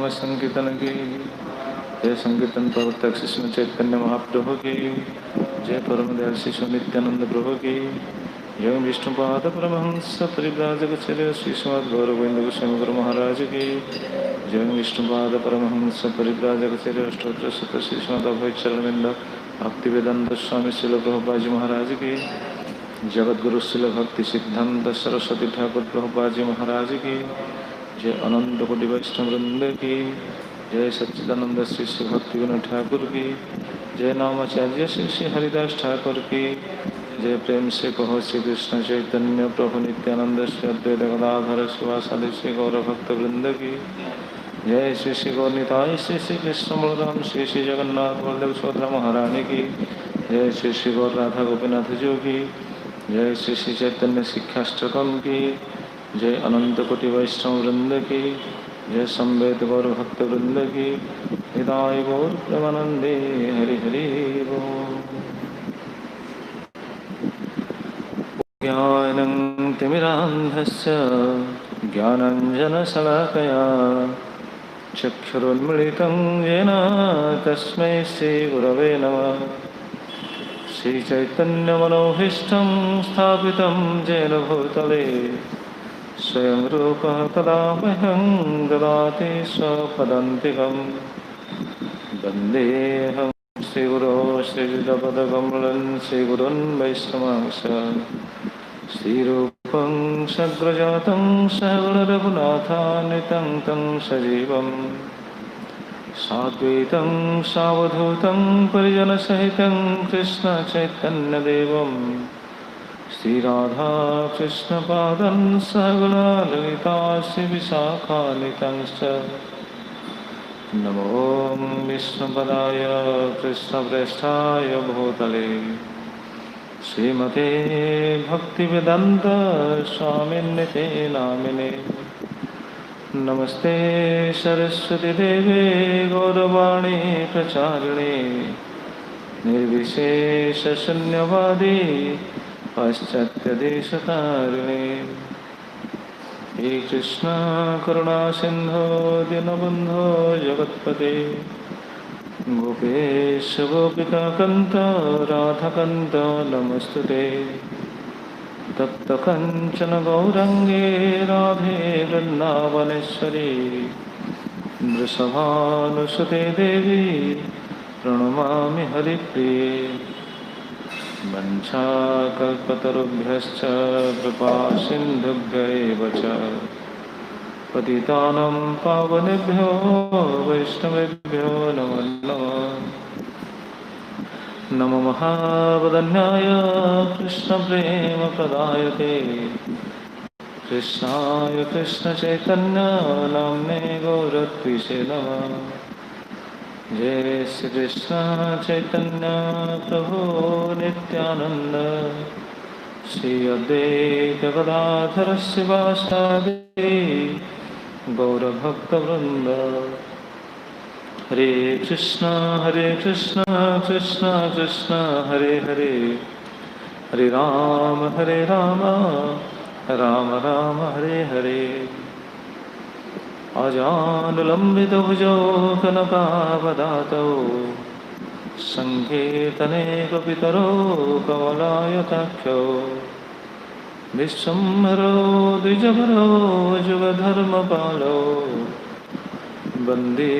संकीर्तन की जय। संकीर्तन प्रवर्तक शिष्य चैतन्य महाप्रभु की जय। परम दयाल शिशु नित्यानंद प्रभु की जय। विष्णुपाद परमहंस परिव्राजकाचार्य श्री श्रीमद् गौरगोविंद गोस्वामी गुरु महाराज की जय। विष्णुपाद परमहंस परिव्राजकाचार्य अष्टोत्तर शत श्री श्रीमद् अभय चरणविंद भक्तिवेदांत स्वामी श्रील प्रभुपाद जी महाराज की जगत गुरु श्रील भक्ति सिद्धांत सरस्वती ठाकुर प्रभुपाद जी महाराज की जय। अनंत कोटि वैष्णव वृंद की जय। सच्चिदानंद श्री श्री भक्ति विनोद ठाकुर की जय। नामाचार्य श्री श्री हरिदास ठाकुर की जय। प्रेम से कहो श्री कृष्ण चैतन्य प्रभु नित्यानंद श्री अद्वैत गदाधर शिवासादि श्री गौर भक्त वृंद की जय। श्री श्री गौरनिताय श्री श्री कृष्ण बलराम श्री श्री जगन्नाथ बलदेव सुभद्रा महारानी की जय। श्री श्री गौर राधा गोपीनाथ जी की जय। श्री श्री चैतन्य शिक्षाष्टकम की जय। अनंत कोटि वैष्णव वृंद की जय। संवेद गौर भक्त वृंद की हृदय गौर प्रेमानंदे हरि हरि बोल। ज्ञानं तिमिरान्धस्य ज्ञानाञ्जनशलाकया चक्षुरुन्मीलितं येन तस्मै श्रीगुरवे नमः। श्रीचैतन्यमनोभीष्टं स्थापितं येन भूतले स्वयं रूपः तदा मह्यं ददाति स्वपदान्तिकं। वन्देऽहं श्रीगुरो श्रीयुतपदकमलं श्रीगुरुन् वैष्णवांश श्रीरूपं सग्रजातं सहगणरघुनाथान्वितं तं सजीवं साद्वैतं सावधूतं परिजनसहितं कृष्णचैतन्यदेवं श्री राधा कृष्ण पादं सहगणा ललिता श्री विशाखान्वितंश्च। नमो विष्णुपदाय कृष्णप्रेष्ठाय भूतले श्रीमते भक्तिवेदान्त स्वामिन्निते नामिने। नमस्ते सरस्वती देवे गौरवाणी प्रचारिणे निर्विशेष शून्यवादी पाश्चात्यदेशतारिणे। हे कृष्ण करुणा सिंधो दीनबंधो जगत्पते गोपेश गोपिकान्त राधाकान्त नमस्तुते। तप्त कंचन गौरंगे राधे वृंदावनेश्वरी वृषभानुसुते देवी प्रणमामि हरिप्रिये। वंशाकल्पतरुभ्यश्च कृपा सिन्धुभ्यैव च पतितानां पावनेभ्यो वैष्णवेभ्यो नमो नमः। नमो महावदन्याय कृष्णप्रेमप्रदायते कृष्णाय कृष्णचैतन्य नाम्ने गौरत्विषे नमः। जय श्री कृष्ण चैतन्य प्रभु नित्यानंद श्री अद्वैत गदाधर शिवासादि गौरभक्तवृंद। हरे कृष्ण कृष्ण कृष्ण हरे हरे हरे राम राम राम हरे हरे। अजानुलम्बितभुजौ कनकावदातौ सङ्कीर्तने कपितरो कमलायताख्यौ विश्वम्भरो द्विजभरो जुगधर्मपालौ वन्दे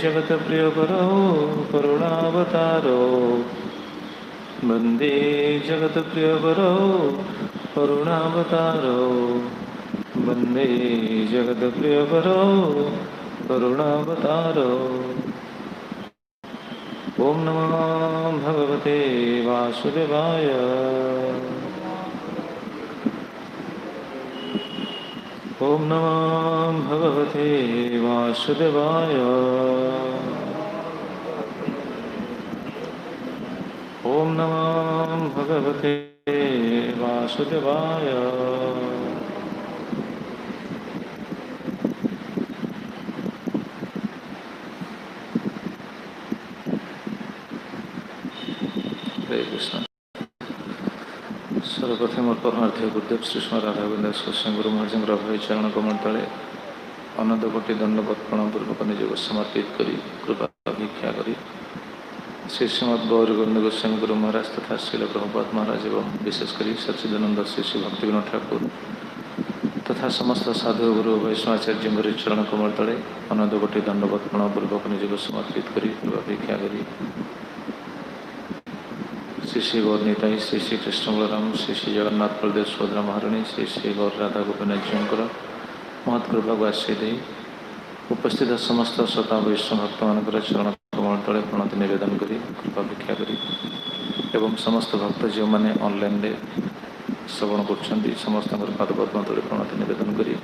जगत्प्रियकरौ करुणावतारौ वन्दे जगत्प्रियकरौ करुणावतारौ वन्दे जगत्प्रियकरौ करुणावतारौ। ॐ नमो भगवते वासुदेवाय। ओम नमो भगवते वासुदेवाय। ओम नमो भगवते वासुदेवाय। हरे कृष्ण। सर्वप्रथम मोर परमार्थी गुरुदेव श्रीष्म राधा गोविंद सत्संग गुरु महाराज अभय चरण कमल तले अनंत कोटि दंडवत प्रणाम पूर्वक निजोग समर्पित करी कृपा भिक्षा करी श्री श्रीमद गौर गोविंद गोस्वामी गुरु महाराज तथा श्रील प्रभुपाद महाराज एवं विशेषकर सच्चिदानंद श्री श्री भक्ति विनोद ठाकुर तथा समस्त साधु गुरु वैष्णवाचार्य चरण कमल तले अनंत कोटि दंडवत प्रणाम पूर्वक निजोग समर्पित करी कृपा भिक्षा करी श्री श्री गौर निताई श्री श्री कृष्ण बलराम श्री श्री जगन्नाथ प्रदेश सुभद्रा महाराणी श्री श्री गौर राधा गोपीनाथ जीकर महत्कृपा को आश्रय दे उपस्थित समस्त श्रोता वैष्णव भक्त मान चरण कमल तले प्रणति निवेदन करी कृपा भिक्षा करी एवं समस्त भक्त जो मैंने ऑनलाइन श्रवण कर समस्त पादपद्म तले प्रणति निवेदन करी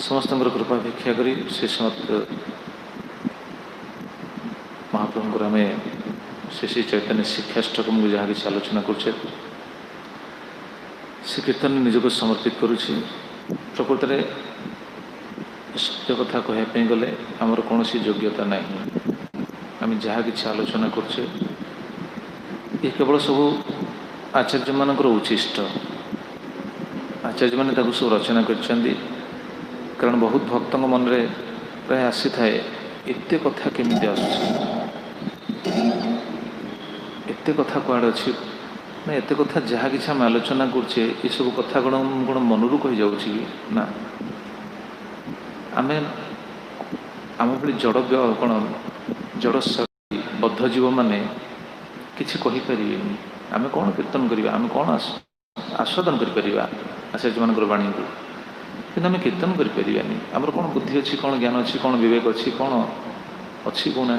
समस्त कृपा भिक्षा करी श्री श्रीमद महाप्रभु आम श्री श्री चैतन्य शिक्षाष्टकम को जहाँ किसी आलोचना करुचे श्री कीर्तन निजक समर्पित करुच्ची प्रकृत में सत्य कथा कहवाई गले आमर कौन योग्यता ना आम जहाँ किसी आलोचना करुचे ये केवल सब आचार्य मान उच्छिष्ट आचार्य मैंने सब रचना कर कारण बहुत भक्त मन में प्राय आसी थाए एत कथा केमी आस एत कथा कड़े अच्छी ना एत कथा जहाँ कि आम आलोचना करुचे ये सब कथा कौन मनरू कही जाऊँ कि ना आम आम भाई जड़ कौन जड़ बद्ध जीव मैंने किसी कहीपर आम कौन कीर्तन करवा आम कौन आस्वादन कर आचार्य मान वाणी को कि आम कीर्तन करें आमर कौन बुद्धि अच्छी कौन ज्ञान अच्छी कौन विवेक अच्छी कौन अच्छी कहना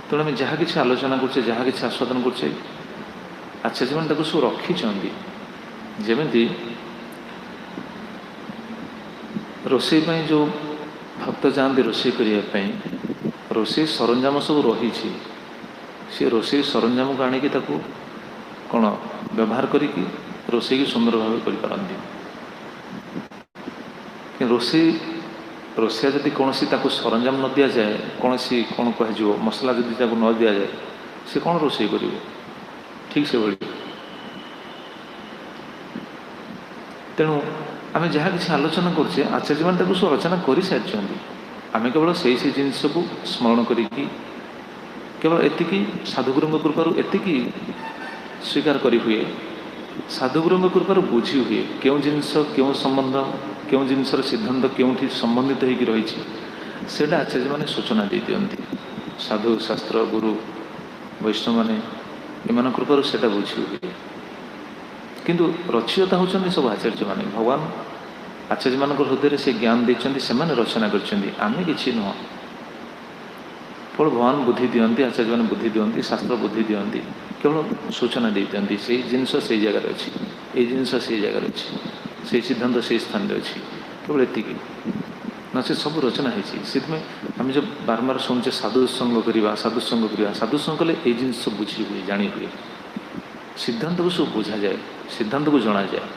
तेणु आम जहाँ किसी आलोचना करुचे जहाँ किसी आस्वादन करुचे आचार्य मैंने सब रखी जमी रोषे जो भक्त जाती रोषे करने रोषे सरंजाम सब रही सी रोषे सरंजाम को आणिकी कौन व्यवहार करी रोषे की सुंदर भाव करपारती रोषे रोषिया जदि कौन सरंजाम न दि जाए कौन सी कौन कह मसला जदि न दि जाए सी कौन रोषे कर ठीक से भाई तेणु आम जहाँ किसी आलोचना करुचे आचार्य मैंने सब रचना कर सारी आम केवल से जिनस को स्मरण करी केवल एति साधुगुरु कृपार एति स्वीकार करी हुए साधुगुरु कृपार बुझी हुए क्यों जिनस क्यों संबंध क्यों जिनसर सिद्धांत क्योंठी संबंधित होकर रही सेटा आचार्य मैंने सूचना दे दियंती साधु शास्त्र गुरु वैष्णव मैंने एम कृपार सेटा बुझी हुए किंतु रचयिता होचंदी सब आचार्य मैंने भगवान आचार्य मान हृदय से ज्ञान देते से रचना करें कि नुह केवल भगवान बुद्धि दियंती आचार्य मैंने बुद्धि दियंती शास्त्र बुद्धि दियंती केवल सूचना दे दियंती से जिनस से जगार अच्छी ये जिनस से जगार अच्छी से सिद्धांत से स्थान अच्छी केवल एतिकी न से सब रचना है आम जब बारंबार शुणुचे साधुसंग करवा साधुसंग कले ये जिनस बुझी हुए जानी हुए सिद्धांत को सब बुझा जाए सिद्धांत को जना जाए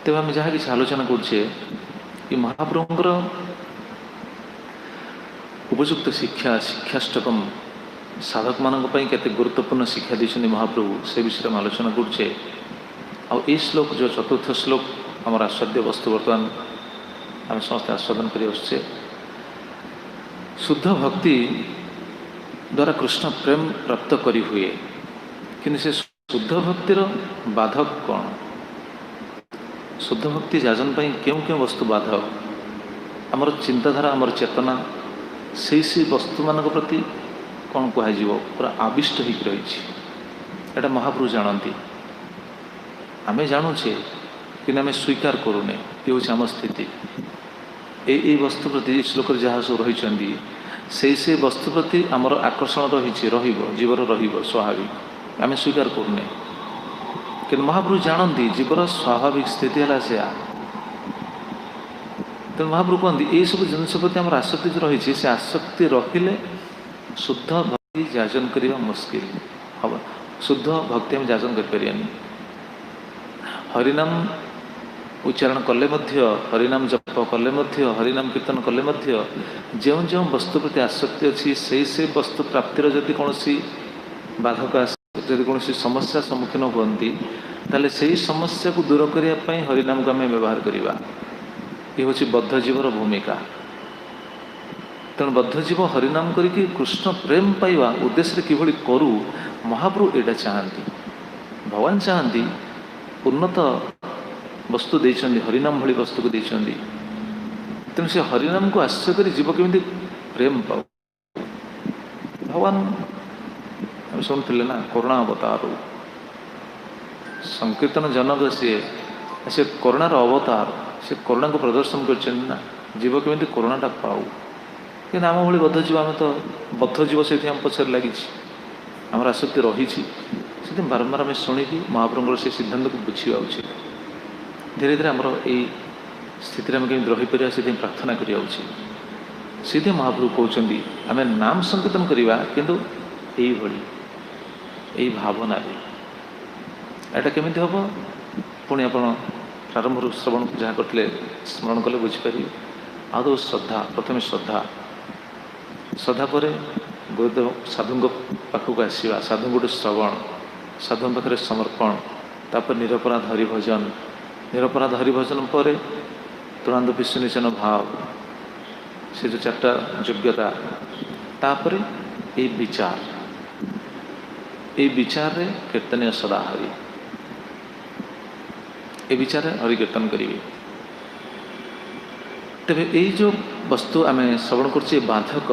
तेज आम जहाँ किसी आलोचना करुचे ये महाप्रभुंर उपयुक्त शिक्षा शिक्षाष्टकम साधक मानक केते गुरुत्वपूर्ण शिक्षा देते महाप्रभु से विषय में आलोचना करुचे आ श्लोक जो चतुर्थ श्लोक आम आस्वाद्य वस्तु बर्तमान आम समस्त आस्वादन कर शुद्ध भक्ति द्वारा कृष्ण प्रेम प्राप्त करी हुए कि से शुद्ध भक्तिर बाधक कौन शुद्ध भक्ति जाजन क्यों क्यों वस्तु बाधक आमर चिंताधारा आमर चेतना से वस्तु मान प्रति कौन कह पूरा आविष्ट हो रही महाप्रभु जानती आम जानुचे कि आम स्वीकार करूने ये हूँ आम स्थिति ये वस्तु प्रति श्लोक जहाँ सब रही से वस्तु प्रति आमर आकर्षण रही जीवर स्वाभाविक आम स्वीकार करूने कि महाप्रभु जानती जीवर स्वाभाविक स्थिति है से तेणु महाप्रभु कहते ये सब जिन प्रति आम आसक्ति जो रही से आसक्ति रखिले शुद्ध भक्ति जाजन करने मुस्किल हम शुद्ध भक्ति आम जाजन कर हरिनाम उच्चारण कले हरिनाम जप कले हरिनाम कीर्तन कले जो जो वस्तु प्रति आसक्ति अच्छी से वस्तु प्राप्तिर जदि कौन बाधक जदि कौन समस्या सम्मुखीन होती ताले से समस्या को दूर करने हरिनाम को आम व्यवहार करवा ये हूँ बद्ध जीवर भूमिका तेणु बद्ध जीव हरिनाम करके कृष्ण प्रेम पाइबा उद्देश्य किभली करू महाप्रभु एटा चाहती भगवान चाहती उन्नत वस्तु देइछन्ति हरिनाम भली वस्तु को देइछन्ति तेणु से हरिनाम को आश्रय कर जीव केमी प्रेम पाऊ भगवान हम शुणुले ना करुणा अवतार संकीर्तन जनक से करुणार अवतार से करुणा को प्रदर्शन कर जीव केमी करुणाटा पाऊ कि आम भाई बद्ध जीव आम तो बद्ध जीव से आम पछार लगी आम आसक्ति रही से बारंबार आम शुणिकी महाप्रभुर से सिद्धांत को बुझा उचित धीरे धीरे आमर यही स्थिति आम कमी रहीपर से प्रार्थना करा उचित सीधे महाप्रभु कहते आम नाम संकीर्तन करवा किंतु यही भावना एटा केमी हम पुणी आप प्रारंभ श्रवण जहाँ करते स्मरण कले बुझीपारे आदौ श्रद्धा प्रथम श्रद्धा श्रद्धा पर गुरुदेव साधु पाखक आसवा साधु गोटे श्रवण साधु पाखे समर्पण तापर निरपराध हरिभजन निरपराध हरिभजन पर तुरंत विश्वनिचन भाव से जो चार्टा योग्यता तापर ये विचार रे कीर्तनीय सदा हरि ये विचार हरि कीर्तन करेंगे तेरे यही जो वस्तु आम श्रवण कर बाधक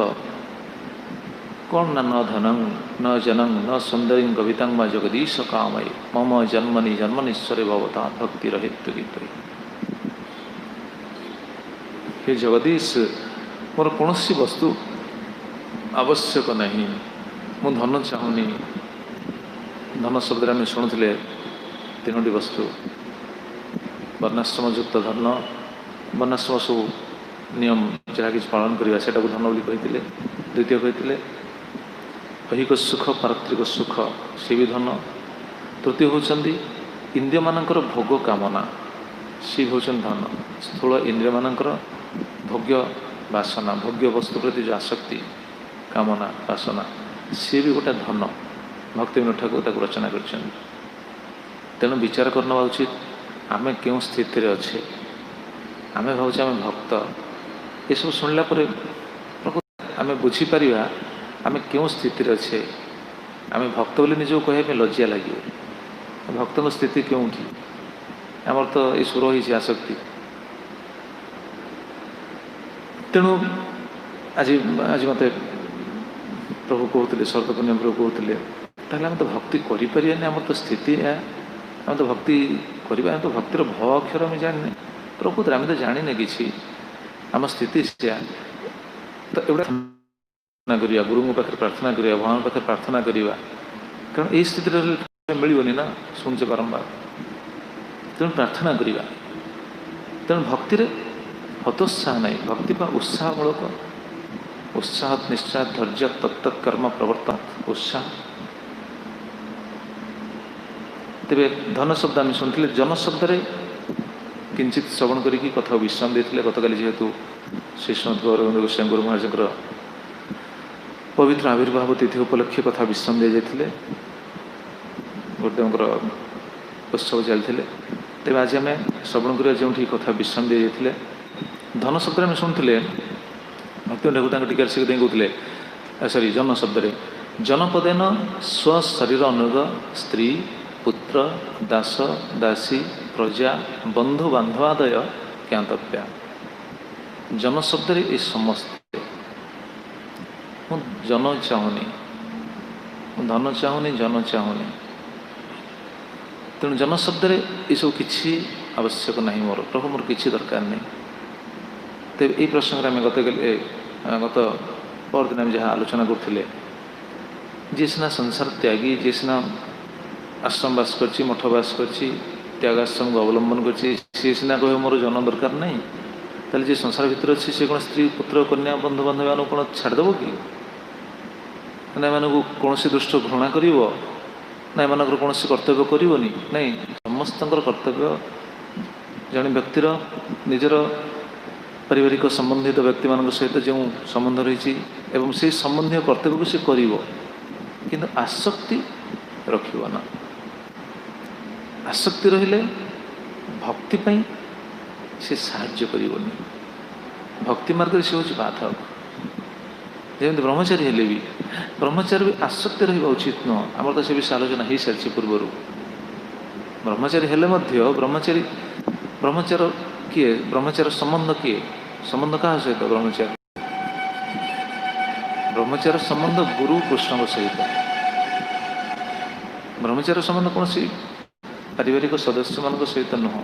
कौन ना न धनं न जनं न सुंदरी कविता जगदीश कामय मम जन्मनि जन्मनीश्वरे भवता भक्ति रहित गीत हे जगदीश मोर कौन सी वस्तु आवश्यक नहीं मु धन चाहूनी धन शब्द आम शुणुले तीनो वस्तु वर्णाश्रमयुक्त धन वर्णाश्रम सब नियम जहाँ कि पालन करवा से धन बोली कहते द्वितीय कहते ऐहिक सुख पारत्रिक सुख से भी धन तृतीय होती इंद्रिय मानकर भोग कामना सी होती धन स्थूल इंद्रिय मानकर भोग्य बासना भोग्य वस्तु प्रति जो आसक्ति कामना बासना सी भी गोटे धन भक्ति विनोद ठाकुर रचना कर तेणु विचार करना उचित आम क्यों स्थिति अच्छे आम भावचे आम भक्त ये सब शुणला आम बुझीपर आम क्यों स्थिति अच्छे आम भक्त बोली निज कहने लज्जा लगे भक्त स्थिति क्यों आमर तो ये सुर ही आसक्ति तेणु आज आज मत प्रभु कहते सर्वपुण्य प्रभु कहते आम तो भक्ति करें आम तो स्थिति आम तो भक्ति करवा तो भक्तिर भ अक्षर आम जाने प्रकृत आम तो जाने कि आम स्थिति तो एवं प्रार्थना करिया गुरु पाखे प्रार्थना करिया भगवान पाखे प्रार्थना करिया कारण ये स्थिति मिलनी ना शुणुचे बारंबार तेणु प्रार्थना करिया तेणु भक्ति हतोत्साह नहीं भक्ति बा उत्साहमूलक उत्साह निश्चय धैर्य तत्तत्कर्म प्रवर्तन उत्साह तेरे धन शब्द आम शुणुले जन शब्द किंचित श्रवण करी कथा विश्राम देते गतकाली जेहेतु श्री श्रीमद गौरवेंद्र गोस्वामी गुरु महाराज पवित्र आविर्भाव तिथि उपलक्षे कथा विश्राम दी जाते गुरुदेव उत्सव चलते तेज आज आम श्रवण करवा जो कथा विश्राम दी जाते धन शब्द आम शुणुले भक्ति ठाकुर टीका से कहते सरी जन शब्द जनपदेन स्वशरीर अनुग स्त्री पुत्र दास दासी प्रजा बंधु बांधवादय ज्ञातव्या जन शब्द ये समस्त जन चाहूनी धन चाहूनी जन चाहूनी तेणु जन शब्द ये सब किसी आवश्यक नहीं मोर प्रभु मोर किसी दरकार नहीं तेज ये प्रसंग आम गत परदिन आम जहाँ आलोचना करते जी सीना संसार त्यागी जी सीना आश्रम बास कर मठ बास कर त्यागाश्रम को अवलंबन कर सी सीना कह मोर जन दरकार नहीं ताले जी संसार भितर अच्छी सी कौन स्त्री पुत्र कन्या बंधु बांधव मान कौन छाड़देव कि ना एम कौन दृष्ट घृणा कर ना एम कौन कर्तव्य करनी नहीं समस्त कर्तव्य जड़े व्यक्तिर निजर पारिवारिक संबंधित व्यक्ति मान सहित जो संबंध रही से संबंधी कर्तव्य को सी कर आसक्ति रखिब ना आसक्ति रहिले भक्ति पाई से साहाय्य करनी भक्ति मार्ग से हूँ बाधक जमी ब्रह्मचारी हेले भी ब्रह्मचारी भी आसक्ति रहा उचित नुह आमर तो से विषय आलोचना हो सारी पूर्वर ब्रह्मचारी हेले ब्रह्मचारी ब्रह्मचार किए ब्रह्मचार संबंध किए संबंध क्या सहित ब्रह्मचारी ब्रह्मचार संबंध गुरु कृष्ण सहित ब्रह्मचार संबंध कौन सी पारिवारिक सदस्य मान सहित नुह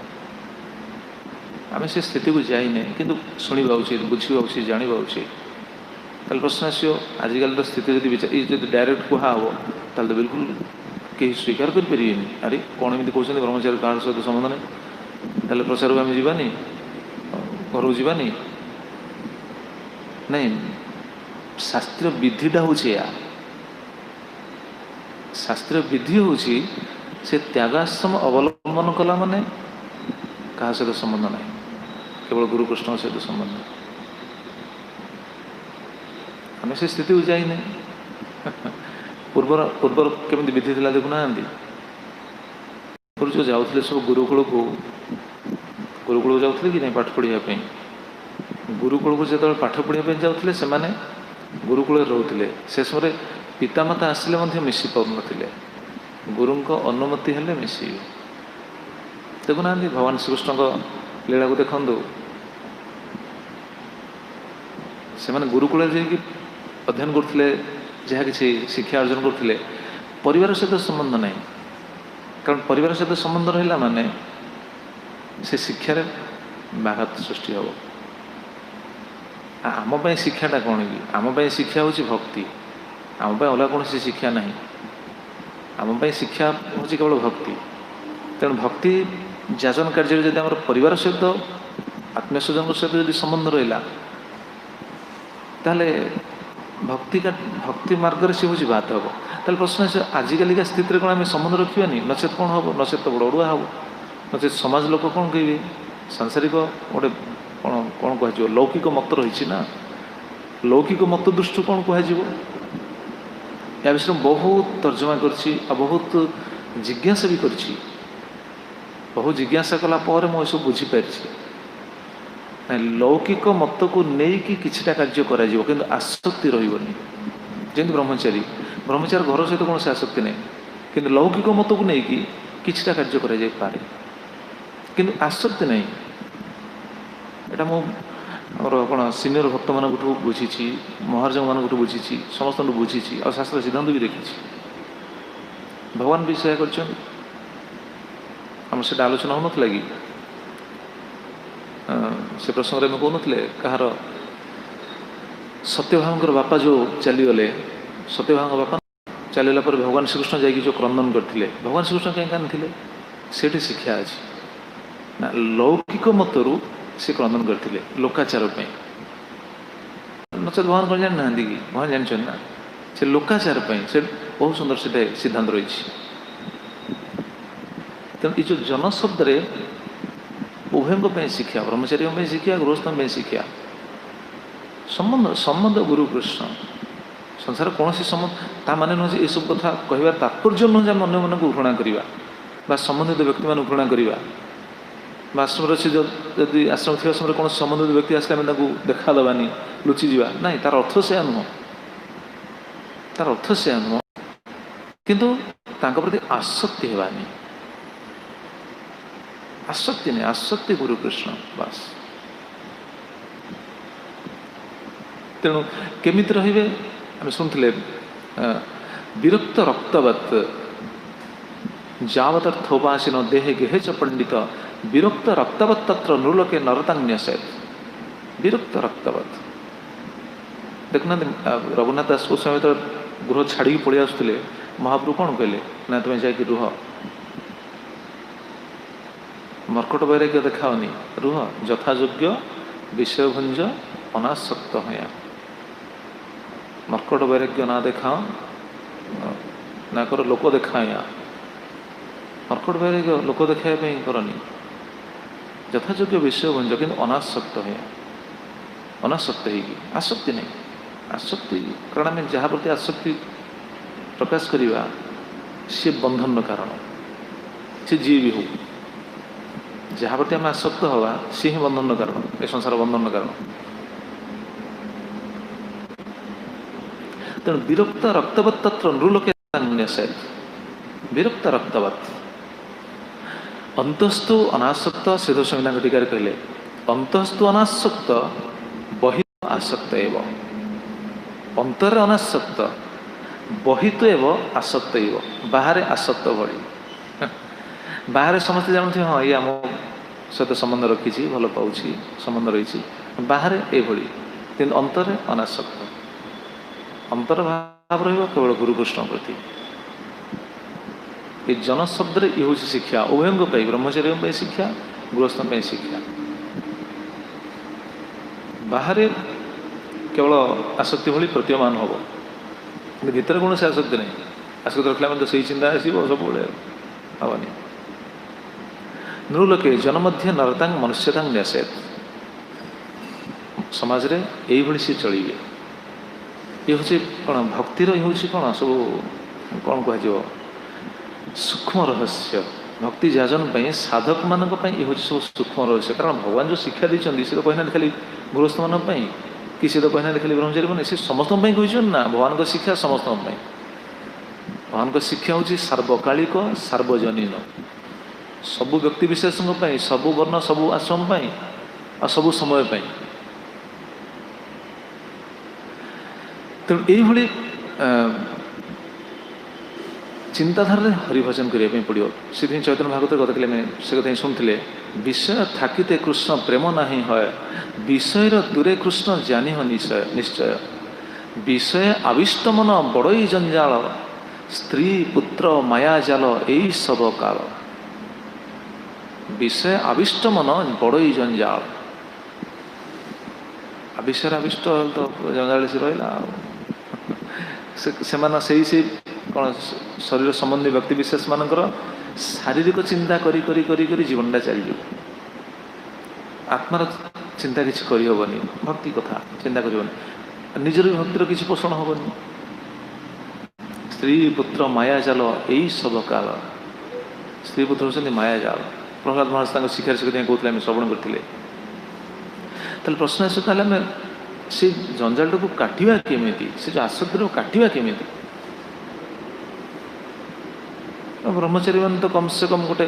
आम से स्थिति को जाइने कि शुणा उचित बुझा उचित जाना उचित ताल प्रश्न आसो आजिकल स्थिति जब डायरेक्ट कहब तो बिल्कुल कहीं स्वीकार करें अरे कौन एमती कहते ब्रह्मचारी कहा सहित संबंध नहीं ताल प्रचार को आम जावानी घर जावानी नहीं शास्त्र विधिटा हूँ शास्त्र विधि हूँ से त्यागाश्रम अवलंबन कला माने क्या सहित संबंध ना केवल गुरुकृष्ण सहित संबंध आम से स्थिति को जाइने पूर्वर पूर्वर केमी विधि थी देखुना जो जाते सब गुरुकुल को जाते कि नहीं पाठ पढ़ापी गुरुकुल को जो पाठ पढ़ापी जाते से गुरुकुल रोते से समय पितामाता आसिले मिसी पार ना गुरु अनुमति हेले मिसी देखुना भगवान श्रीकृष्ण लीला को देखु से गुरुकुल जाकि अध्ययन करते जहाँ कि शिक्षा अर्जन करते परिवार सहित संबंध ना कारण परिवार सहित संबंध रहा माने से शिक्षार व्याघात सृष्टि हम आम शिक्षाटा कौन कि आम शिक्षा हूँ भक्ति आम अलग कौन शिक्षा ना आम शिक्षा हूँ केवल भक्ति तेणु भक्ति जाचन कार्य जब आम परिवार सहित आत्मीय स्वजन सहित जो संबंध रहा ताले भक्ति का भक्ति मार्ग से हूँ बाधक ताल प्रश्न आजिका स्थिति कौन आम संबंध रखानी नचेत कौन हम नचेत तो बड़ अड़ुआ हम नचेत समाज लोक कौन कहे सांसारिक गोटे कौन कौन कह लौकिक मत रही ना लौकिक मत दृष्टि कौन कह या विषय बहुत तर्जमा कर बहुत जिज्ञासा भी कर बहुत जिज्ञासा कलापर मुझे बुझीपारी लौकिक मत को लेकिन किछटा कार्य करा किंतु आसक्ति रही जमी ब्रह्मचारी ब्रह्मचारी घर सहित कौन से आसक्ति नहीं किंतु लौकिक मत को लेकिन किछटा कार्य करा जाय पारे किंतु आसक्ति नहीं एटा मोर कौन सीनियर भक्त मान बुझी महाराज मान बुझी समस्त बुझी और शास्त्र सिद्धांत भी देखी भगवान भी सेया कर से आलोचना हो कि से प्रसंग में कहते कहार सत्यभामा बापा जो चलीगले सत्यभामा बापा चलला पर भगवान श्रीकृष्ण जाकि जो क्रंदन करते भगवान श्रीकृष्ण कहीं कानी से शिक्षा अच्छी ना लौकिक मतरू से क्रंदन करते लोकाचार नचेत भगवान कौन जाना कि भगवान जान ना से लोकाचार से बहुत सुंदर से सिद्धांत रही तेणु ये जो जनशब्द उभयों शिक्षा ब्रह्मचारी शिक्षा गृहस्थों शिक्षा संबंध संबंध गुरु कृष्ण संसार कौन संबंध ता माने नुह ये सब कथा कह तात्पर्य नुह अन्य मन को घृणा करवा संबंधित व्यक्ति मान घृणा करवा आश्रम अच्छे जदि आश्रम थी समय कौन संबंधित व्यक्ति आसले देखा दबानी लुचिजा ना तार अर्थ से नुह तार अर्थ से नुह किंतु प्रति आसक्ति हेबानी आसक्ति नहीं आसक्ति गुरु कृष्ण बस तेणु केमिति रहिबे आम शुणुले विरक्त रक्तवत् जावतर्थोपासीन देहे गेहे च पंडित विरक्त रक्तवत् तत्र नृलोके नरतान्यसेत् विरक्त रक्तवत् देखना रघुनाथ दास को समय तो गृह छाड़ी पड़े आसुले महाप्रभु कौन कहले ना तुम्हें जाकि रुह मर्कट वैराग्य देखाओनी रुह यथायोग्य विषयभुंज अनासक्त होया मर्कट वैराग्य ना देखाओ ना कर लोक देखाया मर्कट वैराग्य लोक देखाया करनी यथायोग्य विषयभुंज कि अनासक्त होया अनासक्त होगी आसक्ति नहीं आसक्ति कारण आम जहाँ प्रति आसक्ति प्रकाश करवा सी बंधन कारण सी जी भी हो जहाँ प्रति आम आसक्त हवा सी ही बंधन कारण ए संसार बंधन कारण तेणु विरक्त रक्तवत् तत्र नृलोके विरक्त रक्तवत् अंतस्तु अनासक्त सिद्ध स्वामी टीकार कहले अंतस्तु अनासक्त बहि आसक्त एव अंतर अनासक्त बहि तो एव आसक्त एव बाहर आसक्त भली बाहर समस्ते जानते हाँ ये आम सहित संबंध रखी भल पाँच संबंध रही बाहर ये अंतर अनासक्त अंतर भाव रहा केवल गुरुकृष्ण प्रति ये जन शब्द ये हूँ शिक्षा उभय ब्रह्मचर्य शिक्षा गृहस्थ शिक्षा बाहर केवल आसक्ति भली प्रतीयमान हम भीतर कौन से आसक्ति नहीं आसक्ति रखला तो सही चिंता आसो सब हेनी नृलोके जनमध्य नरतांग मनुष्यतांग न्यासेत समाज रे यही भली सी चलिए ये हूँ कौन भक्तिर ये हूँ कौन सब कौन कह सूक्ष्म रहस्य भक्ति जाजन साधक मान ये हूँ सब सूक्ष्म रहस्य कारण भगवान जो शिक्षा देते सी तो कहना खाली गृहस्थ मान कि सी तो कहना खाली ब्रह्मचारी मैंने समस्त कहते ना भगवान शिक्षा समस्त भगवान शिक्षा हूँ सार्वकालिक सार्वजनीन सबु व्यक्ति विशेष सबु वर्ण सबु आश्रम आ सबु समय तेणु यही चिंताधारा हरिभजन करने पड़ो से चैतन्य भागवत गत कल से कथा शुणुले विषय थाकिते कृष्ण प्रेम नहीं है विषय दूरे कृष्ण जानी हो निश्चय विषय आविष्ट मन बड़ई जंजाल स्त्री पुत्र माया जाल यही सब काल विषय आविष्ट मन बड़ई जंजाल विषय आविष्ट तो जंजाल से रहा से कौन शरीर संबंधी व्यक्ति विशेष मानकर शारीरिक चिंता करी करी करी करी जीवनटा चली आत्मार चिंता किसी करहबनी भक्ति कथा चिंता करहबनी निजर भक्तिर किसी पोषण हेनी स्त्री पुत्र माया जाल यही सब काल स्त्री पुत्र होती माया जाल प्रहलाद महाराज शिक्षार से कहते आम श्रवण करते प्रश्न आस से जंजाल को काटा केमी से जो आसक्ति काटा केमी ब्रह्मचारी मान तो कम से कम गोटे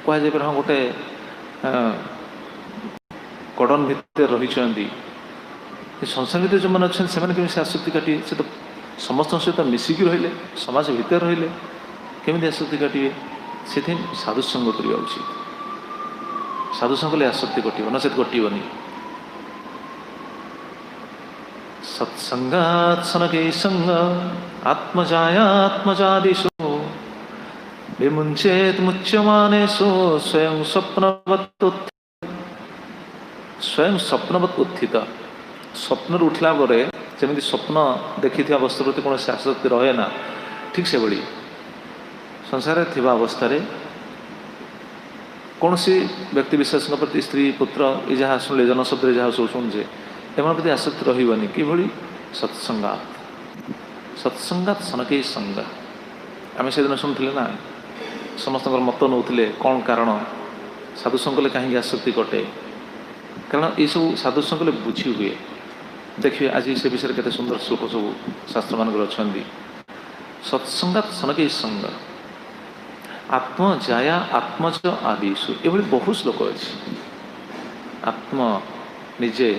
कह हाँ गोटे कड़न भितर रही संसार भितर जो मैंने अच्छे से केमी आसक्ति काटे से तो समस्त सहित मिसिकी रहिले समाज भितर रहिले केमी आसक्ति काटे से साधुसंग करवा उचित साधुसंग आसक्ति कटो न से कटोनी सत्संगात् सनके संग आत्मजाया आत्मजादिषु विमुंचेत मुच्यमानेषु स्वयं स्वप्नवत् उत्थित स्वप्न उठला परे जमी स्वप्न देखी वस्तु प्रति कौन से आसक्ति रहे ना ठीक से भली संसार थिबा अवस्था कौन सी व्यक्ति विशेष प्रति स्त्री पुत्र ये जहाँ शुणिले जनशब्द जहाँ सब शुणुचे एम प्रति आसक्ति रही कि सत्संगात सनके संग आम से दिन शुणुले ना समस्त मत नौले कौन कारण साधुसंगले कहीं आसक्ति कटे कारण ये सब साधुसंगले बुझी हुए देखिए आज से विषय केते सुंदर श्लोक सब शास्त्र मान अच्छा सत्संगात सनके संग आत्मजाया आत्मज आदिषु ये बहुत श्लोक अच्छे आत्म निजे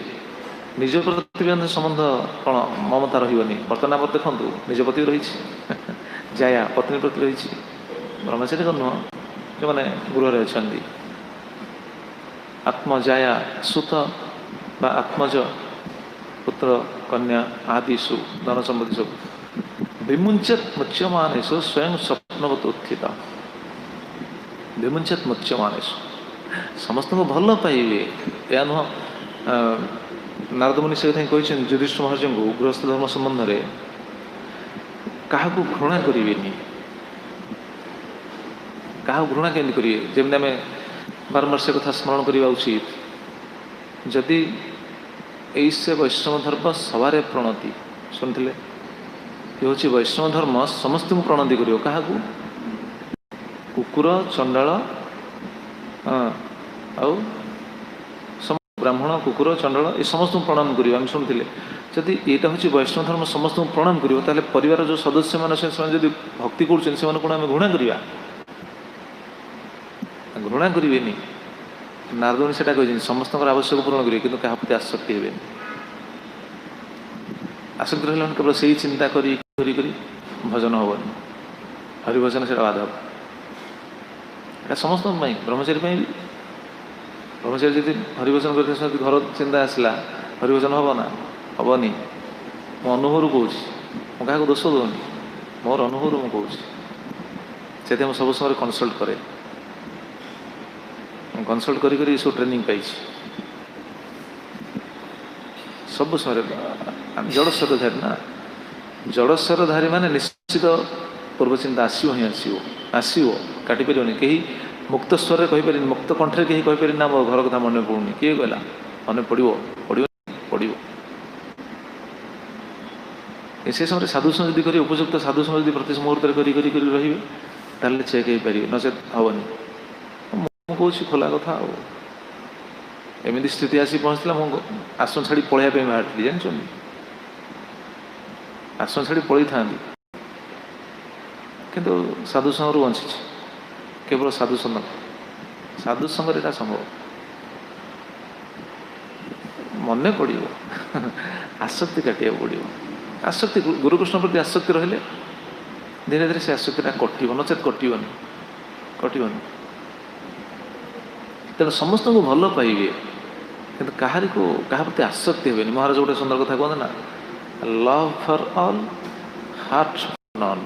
निज प्रति संबंध कौन ममता रही बर्तमान आप देखूँ निज प्रति रही जाया पत्नी प्रति रही ब्रह्मचारी नुह जो मैंने गृह अच्छा आत्मजाया सुत बा आत्मज पुत्र कन्या आदिषु धन संबंधी सब विमुंचत मुच्यमानेषु स्वयं स्वप्नवत् उत्थित विमुंचत मुच्यमानेषु समस्त को भल पाइबे या नुह नारद मुनि से कथा युधिष्ठिर महाराज को गृहस्थ धर्म संबंध में क्या घृणा करें क्या घृणा केमती करेंगे जमी आम बारंबार से कथा स्मरण करने उचित जदि ऐसे वैष्णव धर्म सवार प्रणति शुणुते ये हूँ वैष्णव धर्म समस्त को प्रणति कर क्या कुकुर चंडाल आउ ब्राह्मण कुकुर चंडाल ये समस्त को प्रणाम कर शुणुते जदि यहाँ हूँ वैष्णव धर्म समस्त को प्रणाम कर परिवार जो सदस्य मान से भक्ति कौन कौन आम घृणा करवा घृणा करें नारद मुनि से समस्त आवश्यक पूरण करेंगे कि क्या प्रति आसक्ति हे आसक्ति रहा केवल से चिंता करी भजन हेनी हरिभजन से बाधा ये समस्त ब्रह्मचारी ब्रह्मचारी जी हरिभजन करते घर चिंता आसला हरिभजन हम ना हेनी मो अनुभव कौच क्या दोष दूनी मोर अनुभव मुझे से सब समय कनसल्ट करे कनसल्ट करी सब ट्रेनिंग पाई सब समय जड़स्वरधारी ना जड़स्वरधारी माने निश्चित पूर्व चिंता आसो ही आसो काटी पारे कहीं मुक्त स्वर कहीपर मुक्त कंठे कहीं कहीपर ना मो घर कथा मन पड़ूनी किए कहला मन पड़ो पड़ो से समय साधु संगति कर उपयुक्त साधु संगति प्रति मुहूर्त रे चेक हो पार नचेत हेनी कौच खोला कथा एमती स्थिति आसी पहुँचला मुझे आश्रम छाड़ी पलैया बाहरी जान आश्रम छाड़ी पलि था किंतु साधु संग बंची केवल साधु संग संगे यहाँ संभव मन पड़ो आसक्ति काटा पड़ो आसक्ति गुरुकृष्ण प्रति आसक्ति रहिले धीरे धीरे से आसक्तिटा कटो नचेत कटोनी तेणु समस्त को भल पाइबे कि क्या प्रति आसक्ति हे महाराज गोटे सुंदर कथा कहते ना love for all heart for non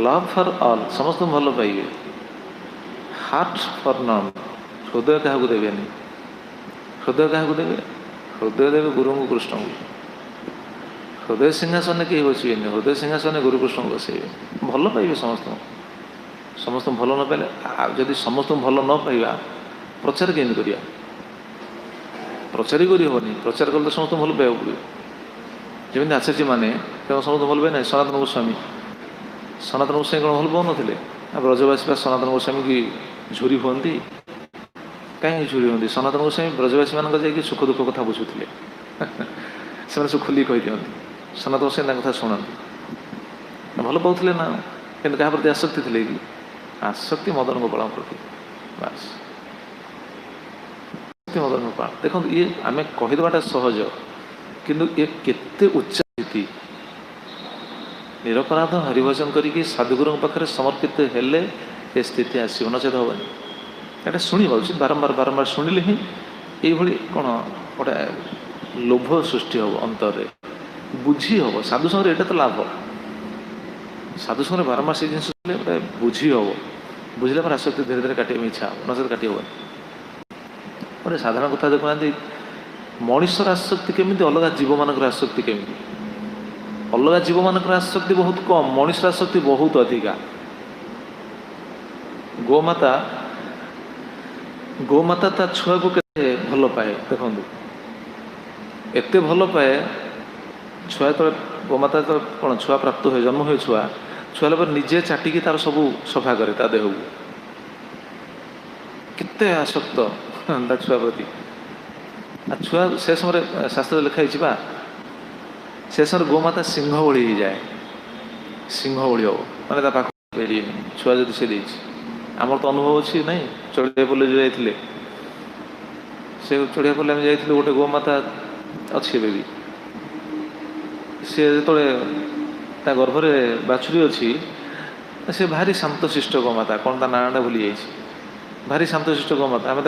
love for all समस्त को भल पाइबे हार्ट फॉर नॉन हृदय क्या देवेनि हृदय क्या देवे हृदय देवे गुरु को कृष्ण को हृदय सिंहासन कहीं बसबेनि हृदय सिंहासन गुरुकृष्ण को बसइबे भल पाइबे समस्त भल न पाइले जदि समस्त भल न पाइबा प्रचार केमती करिया प्रचार ही हेनी प्रचार कले तो समस्त भल पाइबा पड़ो जमी आचार्य मैंने समस्त भल पाए ना सनातन गोस्वामी कौन भल पाऊन ब्रजवासी सनातन गोस्वामी की झुरी हुंती कहीं झुरी हुंती सनातन गोस्वामी ब्रजवासी मान जाकि सुख दुख कथा बुझुले से सब खोलिक कही दिखती सनातन गोस्वामी कथा शुणती भल पाते ना कि क्या प्रति आसक्ति थे कि आसक्ति मदन गोपाल प्रति बास मदन गोपाल देखो ये आम कहीदेटा सहज किंतु ये केते उच्च स्थिति निरपराध हरिभजन करी साधुगुरु पाखे समर्पित हेले ये स्थिति आसो नचेत हेनी ये शुणा उचित बारंबार बारंबार शुणिले ही ये कौन गोटे लोभ सृष्टि हम अंतर बुझी हम साधु संगे यहाँ तो लाभ साधु संगे बारंबार से जिन गोटे बुझी हम बुझे पर आसक्ति धीरे धीरे काटे इच्छा हम नचेत काटी हेनी गोटे साधारण कथा देखुना मनुष्यर आसक्ति केमी अलग जीव मान आसक्ति केमी अलग जीव मान आसक्ति बहुत कम मनुष्य आसक्ति बहुत अधिका गोमाता ता छुआ को के भल पाए देखो एत भल पाए छुआ तो गोमाता तो कौन छुआ प्राप्त हुए जन्म हुए छुआ पर निजे चाटिकी तार सब सफा करे ता देह केते आसक्त छुआ प्रति छुआ से समय शास्त्र लिखाई से समय गोमाता सिंह भली हो जाए सिंह भली हम मैंने पाख छुआ जब से आमर तो अनुभव अच्छी नहीं चढ़िया पल्ली जो जाइए से चढ़िया पल्ली आम जाइए गोटे गोमाता अच्छी भी सी जो गर्भरे बाछुरी अच्छी से भारी शांतशिष्ट गोमाता कौन ता नाटा भूली जाइए भारी शांतशिष्ट गोमाता आम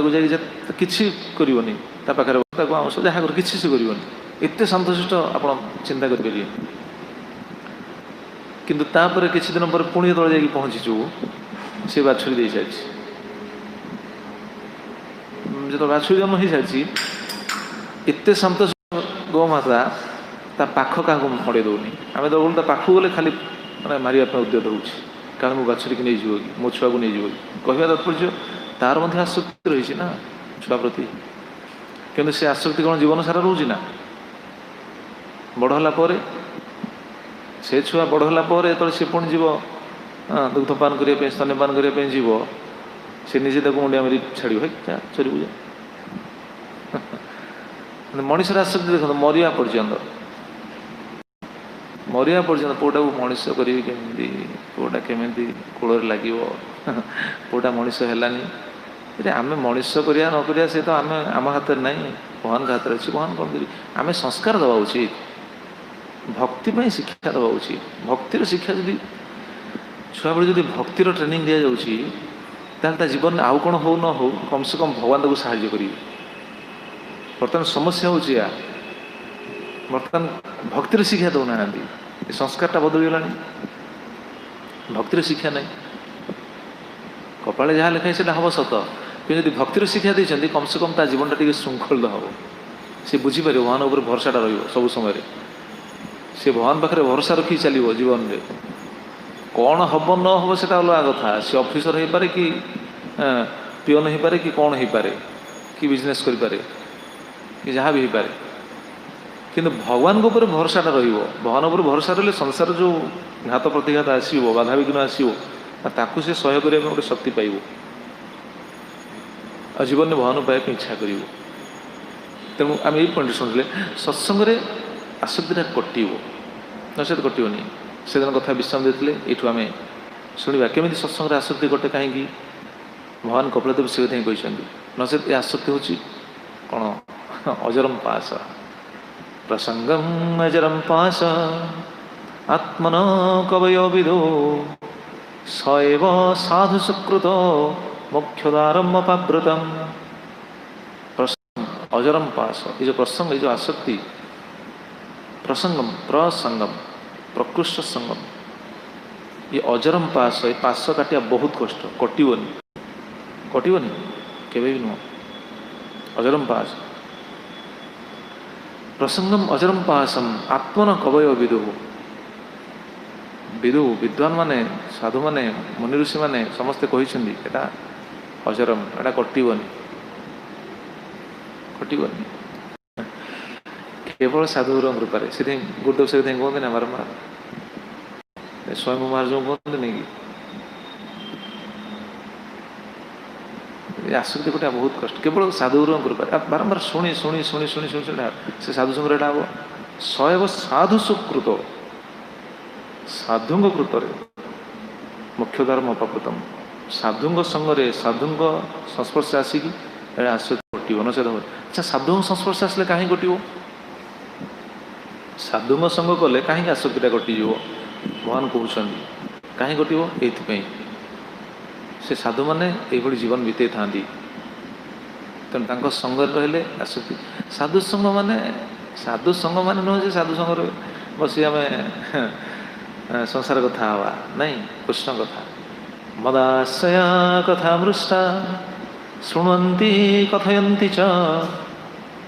कि करनी पाखे जहाँ कर कि से करनी एत शांतशिष्ट आप चिंता करें किंतु तापर किसी दिन पर पुणी जो पहुँचीचु सी बाछुरी दे सारी जो बाछुरी जन्म हो सारी एत शांत गोमाता ता पाख क्या मड़े दौनी आम तो ता पाख गले खाली मैंने मारे उद्यत हो कारण मो बाछुरी की नहीं कि मो छुआ को नहीं कहवा तात्पर्य तार मध्य आसक्ति रही ना छुआ प्रति किंतु से आसक्ति कौन जीवन सारा रोचे ना बड़ से छुआ बड़ है सी पुणी जीव दुग्धपान करने स्तन्यपान करने जीव से निजे मुंडिया मारी छाड़ क्या चरु जा मनीषर आसक्ति देखो मरिया पर्यंत पुओटा को मनीष करी केमी पुओटा केमी कूल लगे पुओटा मनीष है आम मनीष करिया न करिया से तो आम आम हाथ में नहीं भगवान का हाथ में अच्छी भगवान कौन करें आम संस्कार दवा उचित भक्ति शिक्षा दवा उचित भक्तिर शिक्षा जदि छुआ बेले जब भक्तिर ट्रेनिंग दि जाता जीवन आउ कौन हो न हो कम से कम भगवान को साहाय्य करेंगे बर्तमान समस्या हो बर्तमान भक्तिर शिक्षा दौना संस्कारटा बदलगला भक्तिर शिक्षा नहीं कपाले जहाँ लिखाई से हम सत कि भक्तिर शिक्षा देते कम से कम ता जीवनटा टी श्रृंखलित हम सी बुझीपर भगवान उपर भरसाटा रब समय सी भगवान पाखे भरसा रखी चलो जीवन में कौन हम न हम से अलग कथा सी ऑफिसर हो पारे कि पिओन हो पारे कि कौन हो पारे कि बिजनेस कर पारे कि जहाँ भी हो पारे किंतु भगवान को ऊपर भरसाटा भगवान उपर भरसा रही संसार जो घात प्रतिघात आसो बाधा विघ्न आसो ताकू से सहयोग करने गोटे शक्ति पाइब जीवन में भगवान पाइबा इच्छा कर तेणु आम यही पॉइंट शुणुले सत्संग आसक्तिटा कटो नचेत कटोनी से दिन कथा विश्राम देते ये आम शुणा केमी सत्संग आसक्ति कटे कहीं भगवान कपिलदेव से कहते नचेत ये आसक्ति हूँ कौन अजरम पास प्रसंगम अजरम पास आत्मन कवयो विदो सैव साधु सुकृत मोक्षद्वारम अपाव्रतम अजरम पास ये जो प्रसंग ये जो आसक्ति प्रसंगम प्रकृष्ट संगम ये अजरम पास ये पास काटिया बहुत कष्ट कटोनी केवे भी नुह अजरम पास प्रसंगम अजरम पासम आत्मन कवय विदु विद्वान माने साधु माने मुनि ऋषि माने समस्ते कहते अजरम एटा कटोनी केवल साधुर कृपारे से गुरुदेव से कहते ना बारंबार स्वयं महाराज कहते नहीं कि आसक्ति गोटे बहुत कष्ट केवल साधुर कृपा बारंबार शुणी शुणी शुणी शुणी शुणी से साधु संग्रह हम सैव साधु सुकृत साधु कृत मुख्य धर्म अपकृतम साधु संगे साधु संस्पर्श आसिकी आसक्ति कटो न अच्छा साधु संस्पर्श आसले कहीं कटो साधु संग कले कहीं आसक्तिटा कटिज भगवान कहते कहीं कटो ये से साधु मैंने ये जीवन बीते था तेणु संग रही आसक्ति साधु संग माने नुह साधु संग बस आम संसार कथा हवा नहीं कृष्ण कथा मदाश्रया कथा मृष्टा शुण्वन्ति कथयन्ति च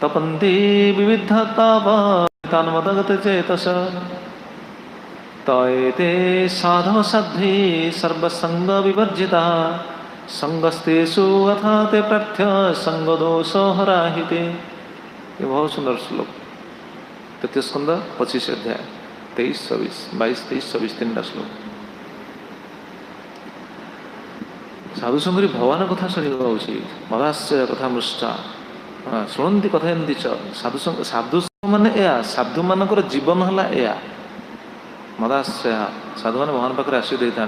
तपन्ति विविधतान्मदगत चेतस तयते साधव साध्वी सर्वसंग विवर्जिता संगस्तेषु अथा ते प्रार्थ्य संगदोष हराहिते। ये बहुत सुंदर श्लोक 3 स्कंद 25 अध्याय 23-24 22-23-24 3 श्लोक। साधु संगरी भगवान कथा शुणा उचित मदाश्रय कथा मृष्टा शुणती कथयती च साधु साधु माने या साधु मानकर जीवन है या मदाश्रय साधु मैंने भगवान पाखे आश्रय देता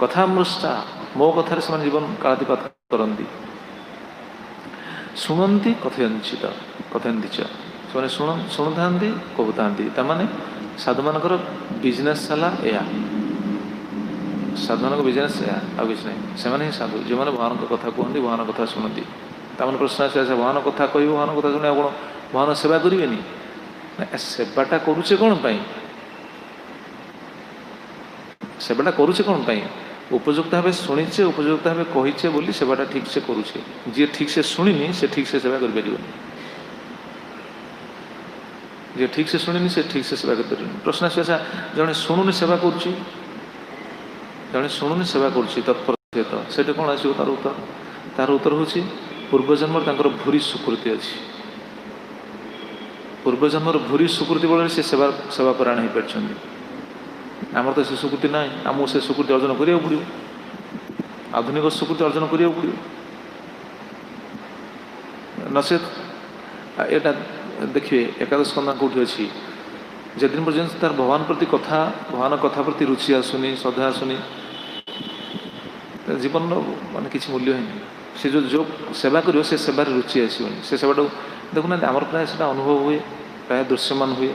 कथा मृष्टा मो कथार से जीवन कालातिपात करती शुणती कथयती च से शुणुता कहता ताने साधु मानकर बिजनेस है या साधु मान बिजनेस या आ कि नहीं से ही साधु जो मैंने भगवान कथा कहते भगवान कथा शुणती तमें प्रश्न आसे भगवान कथा कह भगवान कथा शुणे कौन भगवान सेवा करेंगे सेवाटा करुचे कौन पाई सेवाटा करुचे कौन पाई उपयुक्त भाव शुणीचे उपयुक्त भाव कहीचे बोली सेवाटा ठीक से करुचे जी ठीक से शुणिनी से ठीक से सेवा कर जे ठीक से शुणिनी से ठीक से सेवा कर प्रश्न आस जड़े शुणुनी सेवा करुच्ची जड़े शुणुनी सेवा करुच्ची तत्पर से कौन आसो तार उत्तर हूँ पूर्वजन्म भूरी स्वीकृति अच्छी पूर्वजन्मर भूरी स्वीकृति बल से सेवा सेवा परायण हो पार्टी आमर तो से स्वीकृति ना आमको से स्वीकृति अर्जन करा पड़ो आधुनिक स्वीकृति अर्जन करा पड़ो नचेत यहाँ देखिए एकादश स्कंद कौटी अच्छी जदिन पर्यटन तार भगवान प्रति कथा भगवान कथा प्रति रुचि आसुनी श्रद्धा आसुनी जीवन माने किसी मूल्य है से जो सेवा करियो से सेवार रुचि आसोनी से सेवाटा देखुना आमर प्राय से अनुभव हुए प्राय दृश्यमान हुए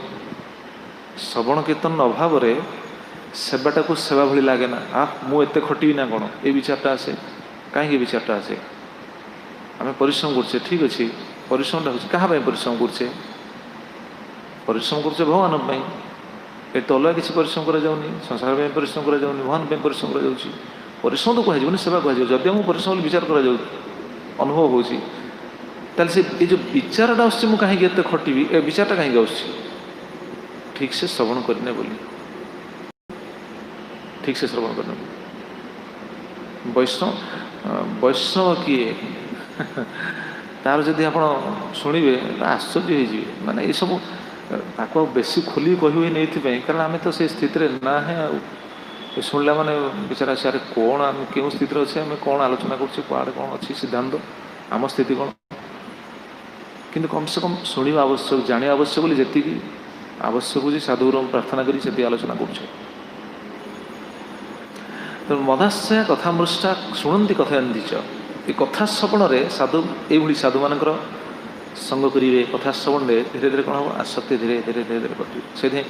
श्रवण कीर्तन अभाव सेवाटा को सेवा भली लगे ना मुझे खटिबी ना कौन ये विचारटा आसे कहीं विचारटा आसे आम परिश्रम करछे ठीक अच्छे परिश्रमटा हो क्या परिश्रम करछे परिश्रम करछे भगवान ये तो अलग किसी परिश्रम करा जाउनी संसार में परिश्रम करा जाउनी भगवान में परिश्रम करा जाउची परिश्रम तो कहनी सेवा कह जदि आम परिश्रम विचार करा अनुभव हो से ये जो विचारटा आसुच्छी मुझे कहीं खटिबी ए विचारटा कहीं आसुच्छी ठीक से श्रवण करने बोली ठीक से श्रवण करने वैष्णव वैष्णव किए तार जदि आप शुणे आश्चर्य हो माने ये सब आपको बेसी खोली कह हुए नहीं कारण आम तो से स्थित ना है शुणला मैंने विचार आस कौन आम क्यों स्थित अच्छे आम कौन आलोचना कर कौन अच्छी सिद्धांत आम स्थिति कौन किंतु कम से कम शुणा आवश्यक जाना आवश्यक बोली जी आवश्यक हो साधुगुरु प्रार्थना करी आलोचना कर तो मदाश्रया कथा मृष्टा शुणती कथा च ये कथा श्रवण साधु ये साधु मान संग करेंगे कथा श्रवण धीरे धीरे कौन हम आसक्ति धीरे धीरे धीरे धीरे कटे से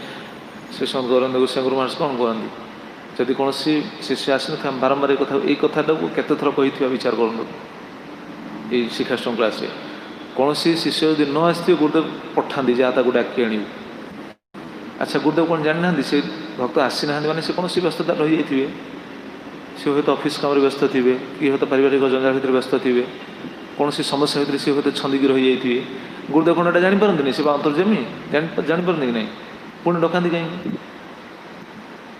श्री संत गौरानंद गोस्वामी गुरु महाराज कौन कहती जदि कौन शिष्य आसन बारंबार ये कथाटा को केत थर कही विचार करूँ ये शिक्षाश्रम क्लास कौन शिष्य यदि न आसो गुरुदेव पठाती जहाँ डाकी आणु अच्छा गुरुदेव कौन जाना से भक्त आसी ना माने से कौन व्यस्तता रही जाइए सी हूँ ऑफिस काम व्यस्त थे कि हूँ पारिवारिक जंजाल भर व्यस्त थे कौन समस्या भर सी हूँ छंदी रही जाइए गुरुदेव कौन एटा जापारती से अंतर्जमी जापारती कि नहीं पुणी डकाती कहीं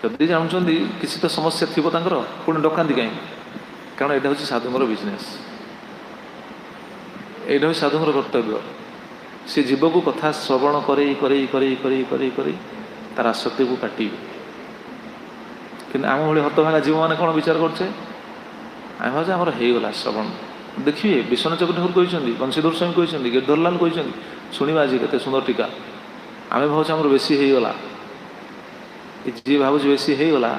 जदि जानते किसी तो समस्या थी पुणी डकाती कहीं कारण यहाँ हूँ साधुर बिजनेस यहाँ हूँ साधुर कर्तव्य सी जीव को कथा श्रवण कर तार आसक्ति को काटे कि आम भाई हतभागा जीव मैंने कौन विचार करछे आम भाव आमर होगला श्रवण देखिए विश्वनाथ चक्र ठाकुर कहते बंशीधर स्वामी कहते गिरधरलाल कहते शुणा आज के सुंदर टीका आम भाव आमर बेसी होगला जी भाव बेसी होगला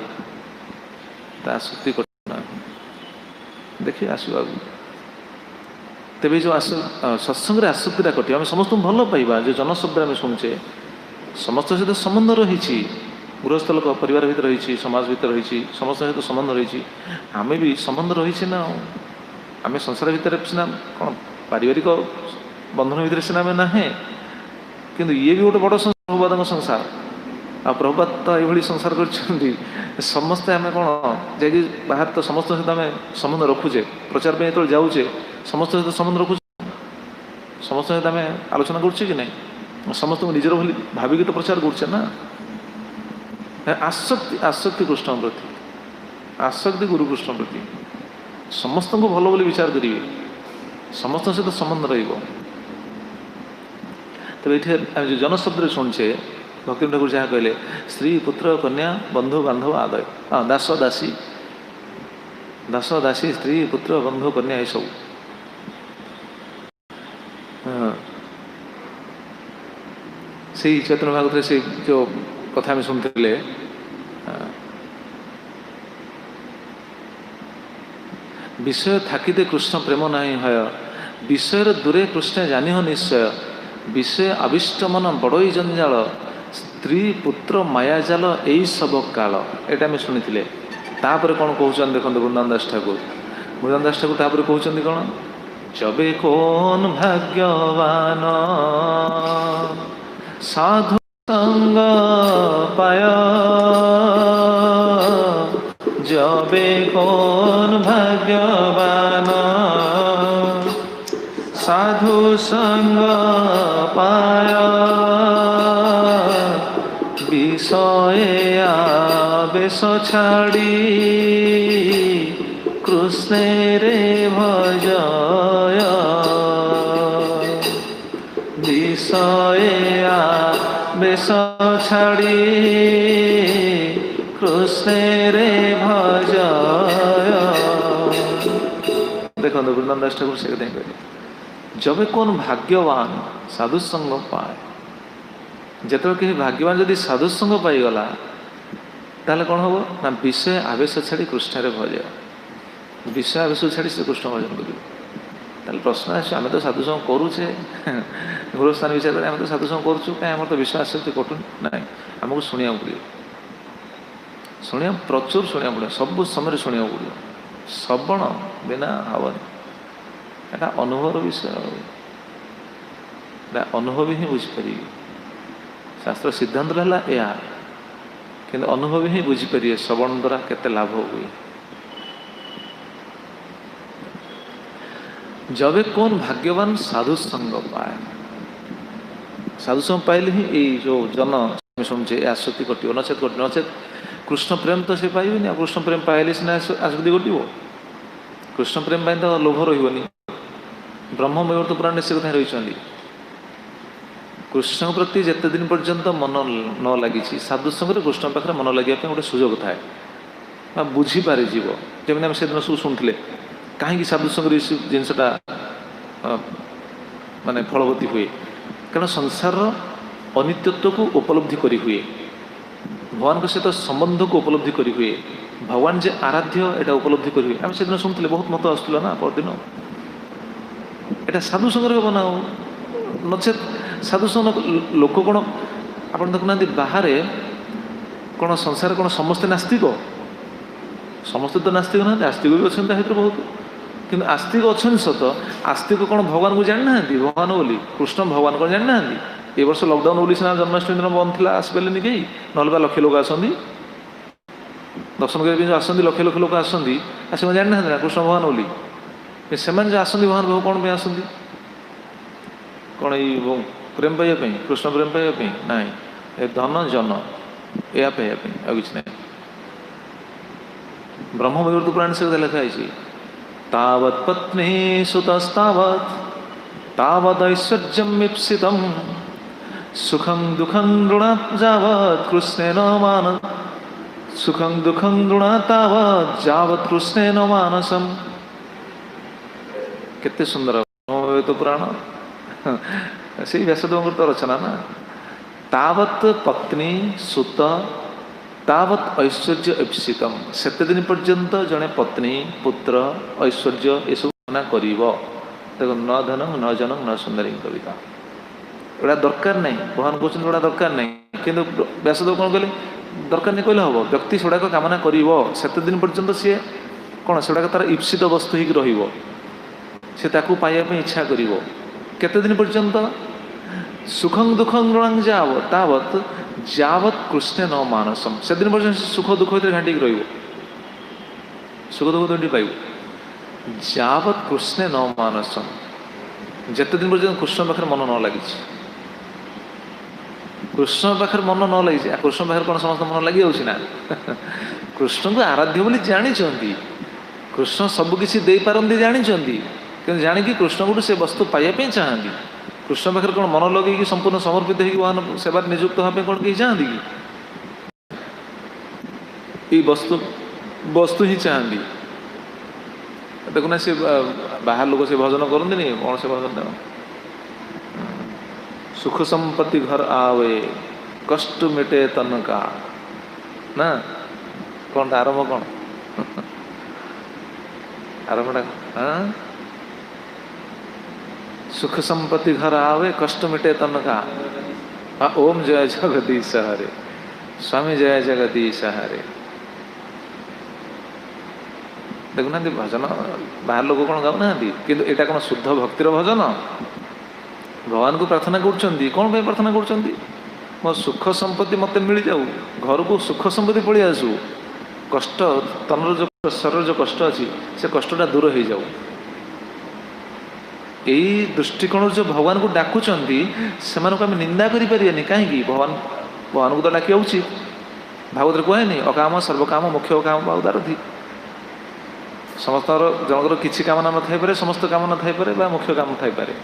आसक्ति देखिए आसवा तेज जो सत्संग आसक्तिटा कटे आम समस्त भल पाइबा जो जनशब्द आम शुणुचे समस्त सहित संबंध रही गृहस्थ लोक परिवार भर रही समाज भर रही समस्त सहित संबंध रही आम भी संबंध रही ना आम संसार भितर सीना कौन पारिवारिक बंधन भितर सीना आम ना किंतु ये भी गोटे बड़ प्रभुपाद संसार आ प्रभुपाद तो ये संसार कर समस्ते आम कौन जा बाहर तो समस्त सहित आम संबंध रखुचे प्रचार में जो जाऊे समस्त सहित संबंध रखुचे समस्त सहित आम आलोचना करुचे कि नहीं समस्त को निजर भली भाविक तो प्रचार करुचे ना आसक्ति आसक्ति कृष्ण प्रति आसक्ति गुरुकृष्ण प्रति समस्त को भल बोली विचार करेंगे समस्त सहित संबंध रही जो जनशब्द शुणुचे भक्ति ठाकुर जहाँ कहले स्त्री पुत्र कन्या बंधु बांधव आदय दास दासी दास दासी स्त्री पुत्र बंधु कन्या ये सब से चैतन्य भागवत से जो कथा में शुणुले विषय थाकिते कृष्ण प्रेम नहीं है विषय दूरे कृष्ण जानी हो निश्चय विषय आविष्ट मन बड़ई जंजाल स्त्री पुत्र मायाजाल यही सब काल यहाँ आम शुणी तापर कौन कहते देखो वृंदावन दास ठाकुर तापर कहते कौन जबे कौन भाग्यवान साधु संग पाय जब তবে কোন ভাগ্যবান সাধু সঙ্গ পায় বিষয়ে আবেশ ছাড়ি কৃষ্ণের ভজয় বিষয়ে আবেশ ছাড়ি কৃষ্ণের ভজয়। দেখুন বৃন্দাবন দাস ঠাকুর সে কথা কহিଲେ যবে কোন ভাগ্যবান সাধুসঙ্ଗ পায়, যেତେବେଳେ କେହି ଭାଗ୍ୟବାନ ଯଦି ସାଧୁସଙ୍ଗ ପାଇଗଲା ତାହେଲେ କ'ଣ ହେବ ନା ବିଷୟ ଆବେଶ ଛାଡ଼ି କୃଷ୍ଣରେ ଭଜ, ବିଷୟ ଆବେଶ ଛାଡ଼ି ସେ କୃଷ୍ଣ ଭଜନ କରିବ। ତାହେଲେ ପ୍ରଶ୍ନ ଆସିବ ଆମେ ତ ସାଧୁସଙ୍ଗ କରୁଛେ, ଗୃହସ୍ଥାନ ବିଚାର କରି ଆମେ ତ ସାଧୁସଙ୍ଗ କରୁଛୁ, କାହିଁ ଆମର ତ ବିଷୟ ଆସକ୍ତି କଟୁନି? ନାହିଁ, ଆମକୁ ଶୁଣିବାକୁ ପଡ଼ିବ, ପ୍ରଚୁର ଶୁଣିବାକୁ ପଡ଼ିବ, ସବୁ ସମୟରେ ଶୁଣିବାକୁ ପଡ଼ିବ। ଶ୍ରବଣ ବିନା ହେବନି, ଏଇଟା ଅନୁଭବର ବିଷୟ, ଏଇଟା ଅନୁଭବ ହିଁ ବୁଝିପାରିବେ। ଶାସ୍ତ୍ର ସିଦ୍ଧାନ୍ତ ହେଲା ଏହା, କିନ୍ତୁ ଅନୁଭବ ହିଁ ବୁଝିପାରିବେ ଶ୍ରବଣ ଦ୍ୱାରା କେତେ ଲାଭ ହୁଏ। যবে কোন ভাগ্যবান সাধুসঙ্গ পায়, সাধুসঙ্গ পাইলে ହିଁ ଏଇ ଯେଉଁ ଜନ ଶୁଣୁଛେ ଏ ଆସକ୍ତି କଟିବ, ନଚେତ କୃଷ୍ଣ ପ୍ରେମ ତ ସେ ପାଇବେନି। ଆଉ କୃଷ୍ଣ ପ୍ରେମ ପାଇଲେ ସିନା ଆସକ୍ତି କଟିବ। କୃଷ୍ଣ ପ୍ରେମ ପାଇଁ ତ ଲୋଭ ରହିବନି। ବ୍ରହ୍ମ ବୈବର୍ତ ପୁରାଣରେ ସେ କଥା ରହିଛନ୍ତି, କୃଷ୍ଣଙ୍କ ପ୍ରତି ଯେତେ ଦିନ ପର୍ଯ୍ୟନ୍ତ ମନ ନ ଲାଗିଛି, ସାଧୁସଙ୍ଗରେ କୃଷ୍ଣ ପାଖରେ ମନ ଲାଗିବା ପାଇଁ ଗୋଟେ ସୁଯୋଗ ଥାଏ ବା ବୁଝିପାରିଯିବ। ଯେମିତି ଆମେ ସେଦିନ ସବୁ ଶୁଣିଥିଲେ କାହିଁକି ସାଧୁସଙ୍ଗରେ ଏ ଜିନିଷଟା ମାନେ ଫଳବତୀ ହୁଏ, କାରଣ ସଂସାରର ଅନିତ୍ୟତ୍ୱକୁ ଉପଲବ୍ଧି କରି ହୁଏ, ଭଗବାନଙ୍କ ସହିତ ସମ୍ବନ୍ଧକୁ ଉପଲବ୍ଧି କରି ହୁଏ, ଭଗବାନ ଯେ ଆରାଧ୍ୟ ଏଇଟା ଉପଲବ୍ଧି କରି ହୁଏ। ଆମେ ସେଦିନ ଶୁଣିଥିଲେ, ବହୁତ ମତ ଆସୁଥିଲା ନା ପରଦିନ, ଏଇଟା ସାଧୁସଙ୍ଗରେ ହେବ ନା। ନଚେତ୍ ସାଧୁସଙ୍ଗ ଲୋକ କ'ଣ ଆପଣ ଦେଖୁନାହାନ୍ତି ବାହାରେ କ'ଣ ସଂସାରରେ କ'ଣ ସମସ୍ତେ ନାସ୍ତିକ? ସମସ୍ତେ ତ ନାସ୍ତିକ ନାହାନ୍ତି, ଆସ୍ତିକ ବି ଅଛନ୍ତି ତା ଭିତରେ ବହୁତ। କିନ୍ତୁ ଆସ୍ତିକ ଅଛନ୍ତି ସତ, ଆସ୍ତିକ କ'ଣ ଭଗବାନଙ୍କୁ ଜାଣିନାହାନ୍ତି? ଭଗବାନ ବୋଲି କୃଷ୍ଣ ଭଗବାନ କ'ଣ ଜାଣିନାହାନ୍ତି? ଏ ବର୍ଷ ଲକଡାଉନ ବୋଲି ସିନା ଜନ୍ମାଷ୍ଟମୀ ଦିନ ବନ୍ଦ ଥିଲା, ଆସିପାରିଲେନି କେହି, ନହେଲେ ବା ଲକ୍ଷ ଲୋକ ଆସନ୍ତି ଦର୍ଶନ କରିବା ପାଇଁ। ଆସନ୍ତି ଲକ୍ଷ ଲକ୍ଷ ଲୋକ ଆସନ୍ତି, ଆଉ ସେମାନେ ଜାଣିନାହାନ୍ତି ନା କୃଷ୍ଣ ଭଗବାନ ବୋଲି? ସେମାନେ ଯେଉଁ ଆସନ୍ତି ଭଗବାନ ପାଖକୁ କ'ଣ ପାଇଁ ଆସନ୍ତି? କ'ଣ ଏଇ ପ୍ରେମ ପାଇବା ପାଇଁ, କୃଷ୍ଣ ପ୍ରେମ ପାଇବା ପାଇଁ? ନାହିଁ, ଏ ଧନ ଜନ ଏହା ପାଇବା ପାଇଁ, ଆଉ କିଛି ନାହିଁ। ବ୍ରହ୍ମ ବୈବର୍ତ ପୁରାଣ ସେ ଲେଖା ହେଇଛି, ତାବତ୍ ପତ୍ନୀ ସୁତସ୍ତାବତ୍ ତାବତ୍ ଐଶ୍ୱର୍ଯ୍ୟମ୍ ଇପ୍ସିତମ୍ ସୁଖଂ ଦୁଃଖଂ ଋଣାତ୍ ଯାବତ୍ କୃଷ୍ଣେନ ମାନ ସୁଖଂ ଦୁଃଖଂ ଋଣାତ୍ ତାବତ୍ ଯାବତ୍ କୃଷ୍ଣେନ ମାନସମ୍। କେତେ ସୁନ୍ଦର ବ୍ରହ୍ମ ବୈବର୍ତ ପୁରାଣ, ସେଇ ବ୍ୟାସଦେବଙ୍କର ତ ରଚନା ନା। ତାବତ୍ ପତ୍ନୀ ସୁତ ତାବତ୍ ଐଶ୍ୱର୍ଯ୍ୟ ଇପ୍ସିତମ୍, ସେତେ ଦିନ ପର୍ଯ୍ୟନ୍ତ ଜଣେ ପତ୍ନୀ ପୁତ୍ର ଐଶ୍ୱର୍ଯ୍ୟ ଏସବୁ କାମନା କରିବ। ଦେଖ, ନ ଧନଂ ନ ଜନଂ ନ ସୁନ୍ଦରୀ କବିତା, ଏଗୁଡ଼ା ଦରକାର ନାହିଁ। ଭଗବାନ କହୁଛନ୍ତି ଏଗୁଡ଼ା ଦରକାର ନାହିଁ, କିନ୍ତୁ ବ୍ୟାସଦେବ କ'ଣ କହିଲେ? ଦରକାର ନାହିଁ କହିଲେ ହେବ। ବ୍ୟକ୍ତି ସେଗୁଡ଼ାକ କାମନା କରିବ, ସେତେ ଦିନ ପର୍ଯ୍ୟନ୍ତ ସିଏ କ'ଣ ସେଗୁଡ଼ାକ ତାର ଇପ୍ସିତ ବସ୍ତୁ ହେଇକି ରହିବ, ସେ ତାକୁ ପାଇବା ପାଇଁ ଇଚ୍ଛା କରିବ। କେତେ ଦିନ ପର୍ଯ୍ୟନ୍ତ? ସୁଖଂ ଦୁଃଖଂ ଋଣାଂ ଯାବତ୍ ତାବତ୍ ଯାବତ୍ କୃଷ୍ଣେ ନ ମାନସମ୍, ସେଦିନ ପର୍ଯ୍ୟନ୍ତ ସୁଖ ଦୁଃଖ ଭିତରେ ଘାଣ୍ଟିକି ରହିବ, ସୁଖ ଦୁଃଖ ଦୁଇଟି ପାଇବ। ଯାବତ୍ କୃଷ୍ଣେ ନ ମାନସମ୍, ଯେତେ ଦିନ ପର୍ଯ୍ୟନ୍ତ କୃଷ୍ଣ ପାଖରେ ମନ ନ ଲାଗିଛି। କୃଷ୍ଣ ପାଖରେ ମନ ନ ଲାଗିଛି, କୃଷ୍ଣ ପାଖରେ କ'ଣ ସମସ୍ତ ମନ ଲାଗିଯାଉଛି ନା? କୃଷ୍ଣଙ୍କୁ ଆରାଧ୍ୟ ବୋଲି ଜାଣିଛନ୍ତି, କୃଷ୍ଣ ସବୁକିଛି ଦେଇପାରନ୍ତି ଜାଣିଛନ୍ତି, କିନ୍ତୁ ଜାଣିକି କୃଷ୍ଣଙ୍କଠୁ ସେ ବସ୍ତୁ ପାଇବା ପାଇଁ ଚାହାନ୍ତି। କୃଷ୍ଣ ପାଖରେ କ'ଣ ମନ ଲଗେଇକି ସମ୍ପୂର୍ଣ୍ଣ ସମର୍ପିତ ହେଇକି ଭଗବାନ ସେବାରେ ନିଯୁକ୍ତ ହେବା ପାଇଁ କ'ଣ କେହି ଚାହାନ୍ତି କି? ଏଇ ବସ୍ତୁ ହିଁ ଚାହାନ୍ତି। ଦେଖୁନା ସେ ବାହାର ଲୋକ ସେ ଭଜନ କରନ୍ତିନି, କ'ଣ ସେ ଭଜନ? ସୁଖ ସମ୍ପତ୍ତି ଘର ଆवे କଷ୍ଟ ମିଟେ ତନକା, ନା କ'ଣ ଆରମ୍ଭ? କ'ଣ ଆରମ୍ଭଟା? ସୁଖ ସମ୍ପତ୍ତି ଘର ଆवे କଷ୍ଟ ମିଟେ ତନକା, ଓମ୍ ଜୟ ଜଗଦୀଶ ହରେ, ସ୍ୱାମୀ ଜୟ ଜଗଦୀଶ ହରେ। ଦେଖୁନାହାନ୍ତି ଭଜନ ବାହାର ଲୋକ କ'ଣ ଗାଉନାହାନ୍ତି? କିନ୍ତୁ ଏଇଟା କ'ଣ ଶୁଦ୍ଧ ଭକ୍ତିର ଭଜନ? ଭଗବାନଙ୍କୁ ପ୍ରାର୍ଥନା କରୁଛନ୍ତି, କ'ଣ ପାଇଁ ପ୍ରାର୍ଥନା କରୁଛନ୍ତି? ମୋ ସୁଖ ସମ୍ପତ୍ତି ମୋତେ ମିଳିଯାଉ, ଘରକୁ ସୁଖ ସମ୍ପତ୍ତି ପଳେଇ ଆସୁ, कष्ट तनर जो शरीर जो कष्ट अच्छी से कष्टा दूर हो जाऊ। यही दृष्टिकोण जो भगवान को डाकुंट से आम निंदा करें कहीं भगवान भगवान को तो डाकिया उचित। भागवत कहे अकाम सर्वकाम मुख्य काम उदारथी समस्त जनकर किसी कामना न थाई पारे समस्त काम न थाई पारे मुख्य काम थाई पारे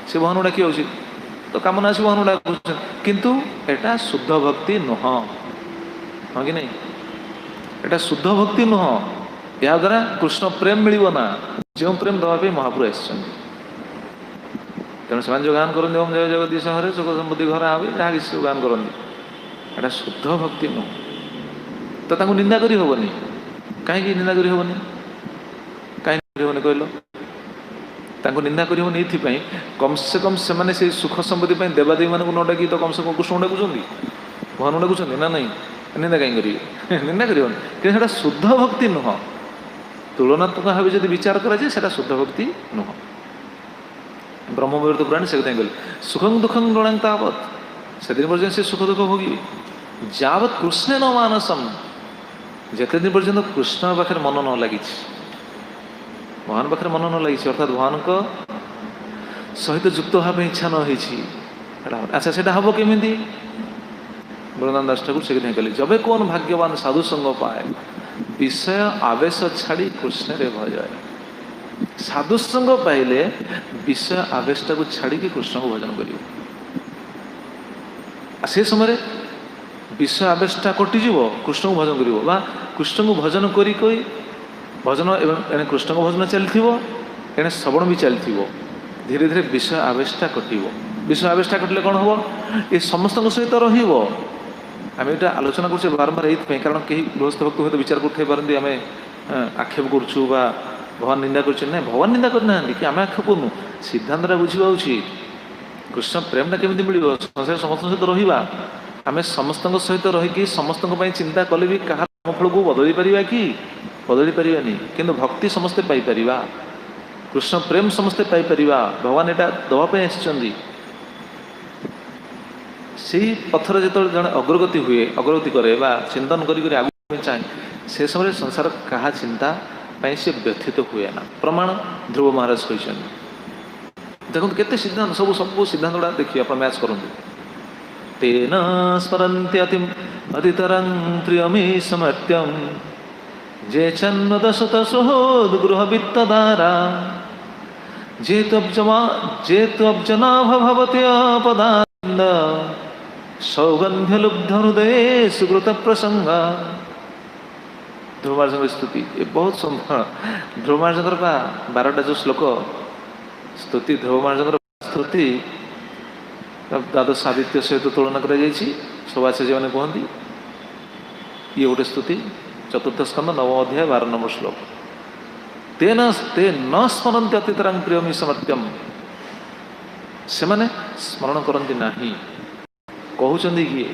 से भगवान को डाकिया उचित तो कामना आस भगवान को डाक किंतु एटा शुद्ध भक्ति नुह हाँ कि नहीं एटा शुद्ध भक्ति नुह या द्वारा कृष्ण प्रेम मिलना जो प्रेम दवाई महाप्रभु आसछन तेणु से जो गान करते ओम जय जगदीश हरे सुख समृद्धि घर आवे जहाँ किसी गान करते एटा शुद्ध भक्ति नुह तो तांको निंदा करी होबनी कहीं निंदा करी होबनी कहीं होबनी कहलो तांको निंदा करी होबनी एथि कम से कम से माने से सुख समृद्धि ପାଇଁ देवादेवी मानक न डाकी तो कम से कम कृष्ण डाकुचंदी भगवान डाकुचंदी ना नहीं निंदा कहीं करिए निंदा करियोनी कि सेटा शुद्ध भक्ति नुह तुलनात्मक भाव जब विचार कराए सेटा शुद्ध भक्ति नुह ब्रह्मविवर्त पुराण से कहले सुखं दुखं गणां तावत से दिन पर्यंत से सुख दुख भोगी जावत कृष्ण न मानसम जिते दिन पर्यंत कृष्ण पाखे मन न लगी भगवान पाखे मन न लगी अर्थात भगवान को सहित युक्त भाव इच्छा न हो अच्छा से हम केमी बृंदावन दास ठाकुर से कहले जब कौन भाग्यवान साधु संग पाए विषय आवेश छाड़ी कृष्ण रे भजाए साधु संग पाइले विषय आवेशटा को छाड़ी कृष्ण को भजन कर से समय विषय आवेशटा कटिज कृष्ण को भजन कर कृष्ण को भजन करी भजन एने कृष्ण को भजन चलती एने श्रवण भी चलती धीरे धीरे विषय आवेशटा कटिव विषय आवेशटा कटिले कौन हम ये समस्त सहित रम ये आलोचना कर बारंबार ये कारण कहीं गृहस्थ भक्त हूँ विचार करते आम आक्षेप करुँ भगवान निंदा कर भगवान निंदा करना कि आम आक्षेप करूँ सिद्धांत बुझा उचित कृष्ण प्रेमटा केमी मिल संसार समस्त सहित रहा आम समस्त सहित रहीकि समस्त चिंता कले भी कहा फल को बदली पारा कि बदली पारानी किंतु भक्ति समस्ते पाइपर कृष्ण प्रेम समस्ते पाइपर भगवान यहाँ दवाई आसी पथर जो जन अग्रगति हुए अग्रगति करे चिंतन करी आगे चाहे से समय संसार क्या चिंता से व्यथित हुए ना प्रमाण ध्रुव महाराज कहते देखो केते सिद्धांत सब सब सिद्धांत गुड़ा देखिए आप मैच करूँ तेन स्मरन्ति अतितरं प्रियमी समर्त्यम जे चन्नदशत सहोद्गृह वित्तधारा जे त्वब्जनाभ भवते अपदानंद सौगंध्य लुब्ध हृदय सुकृत प्रसंग ध्रुव महाराज स्तुति ये बहुत सुंदर ध्रुव महाराज का 12टा जो श्लोक स्तुति ध्रुव महाराज स्तुति द्वादश साहित्य सहित तुलना कर सब आचार्य मैंने कहती ये गोटे स्तुति चतुर्थ स्कंद 9 अध्याय 12 नंबर श्लोक तेन ते न स्मरन्ति अतितरं प्रियमी समर्त्यम से माने स्मरण करती ना कहते किए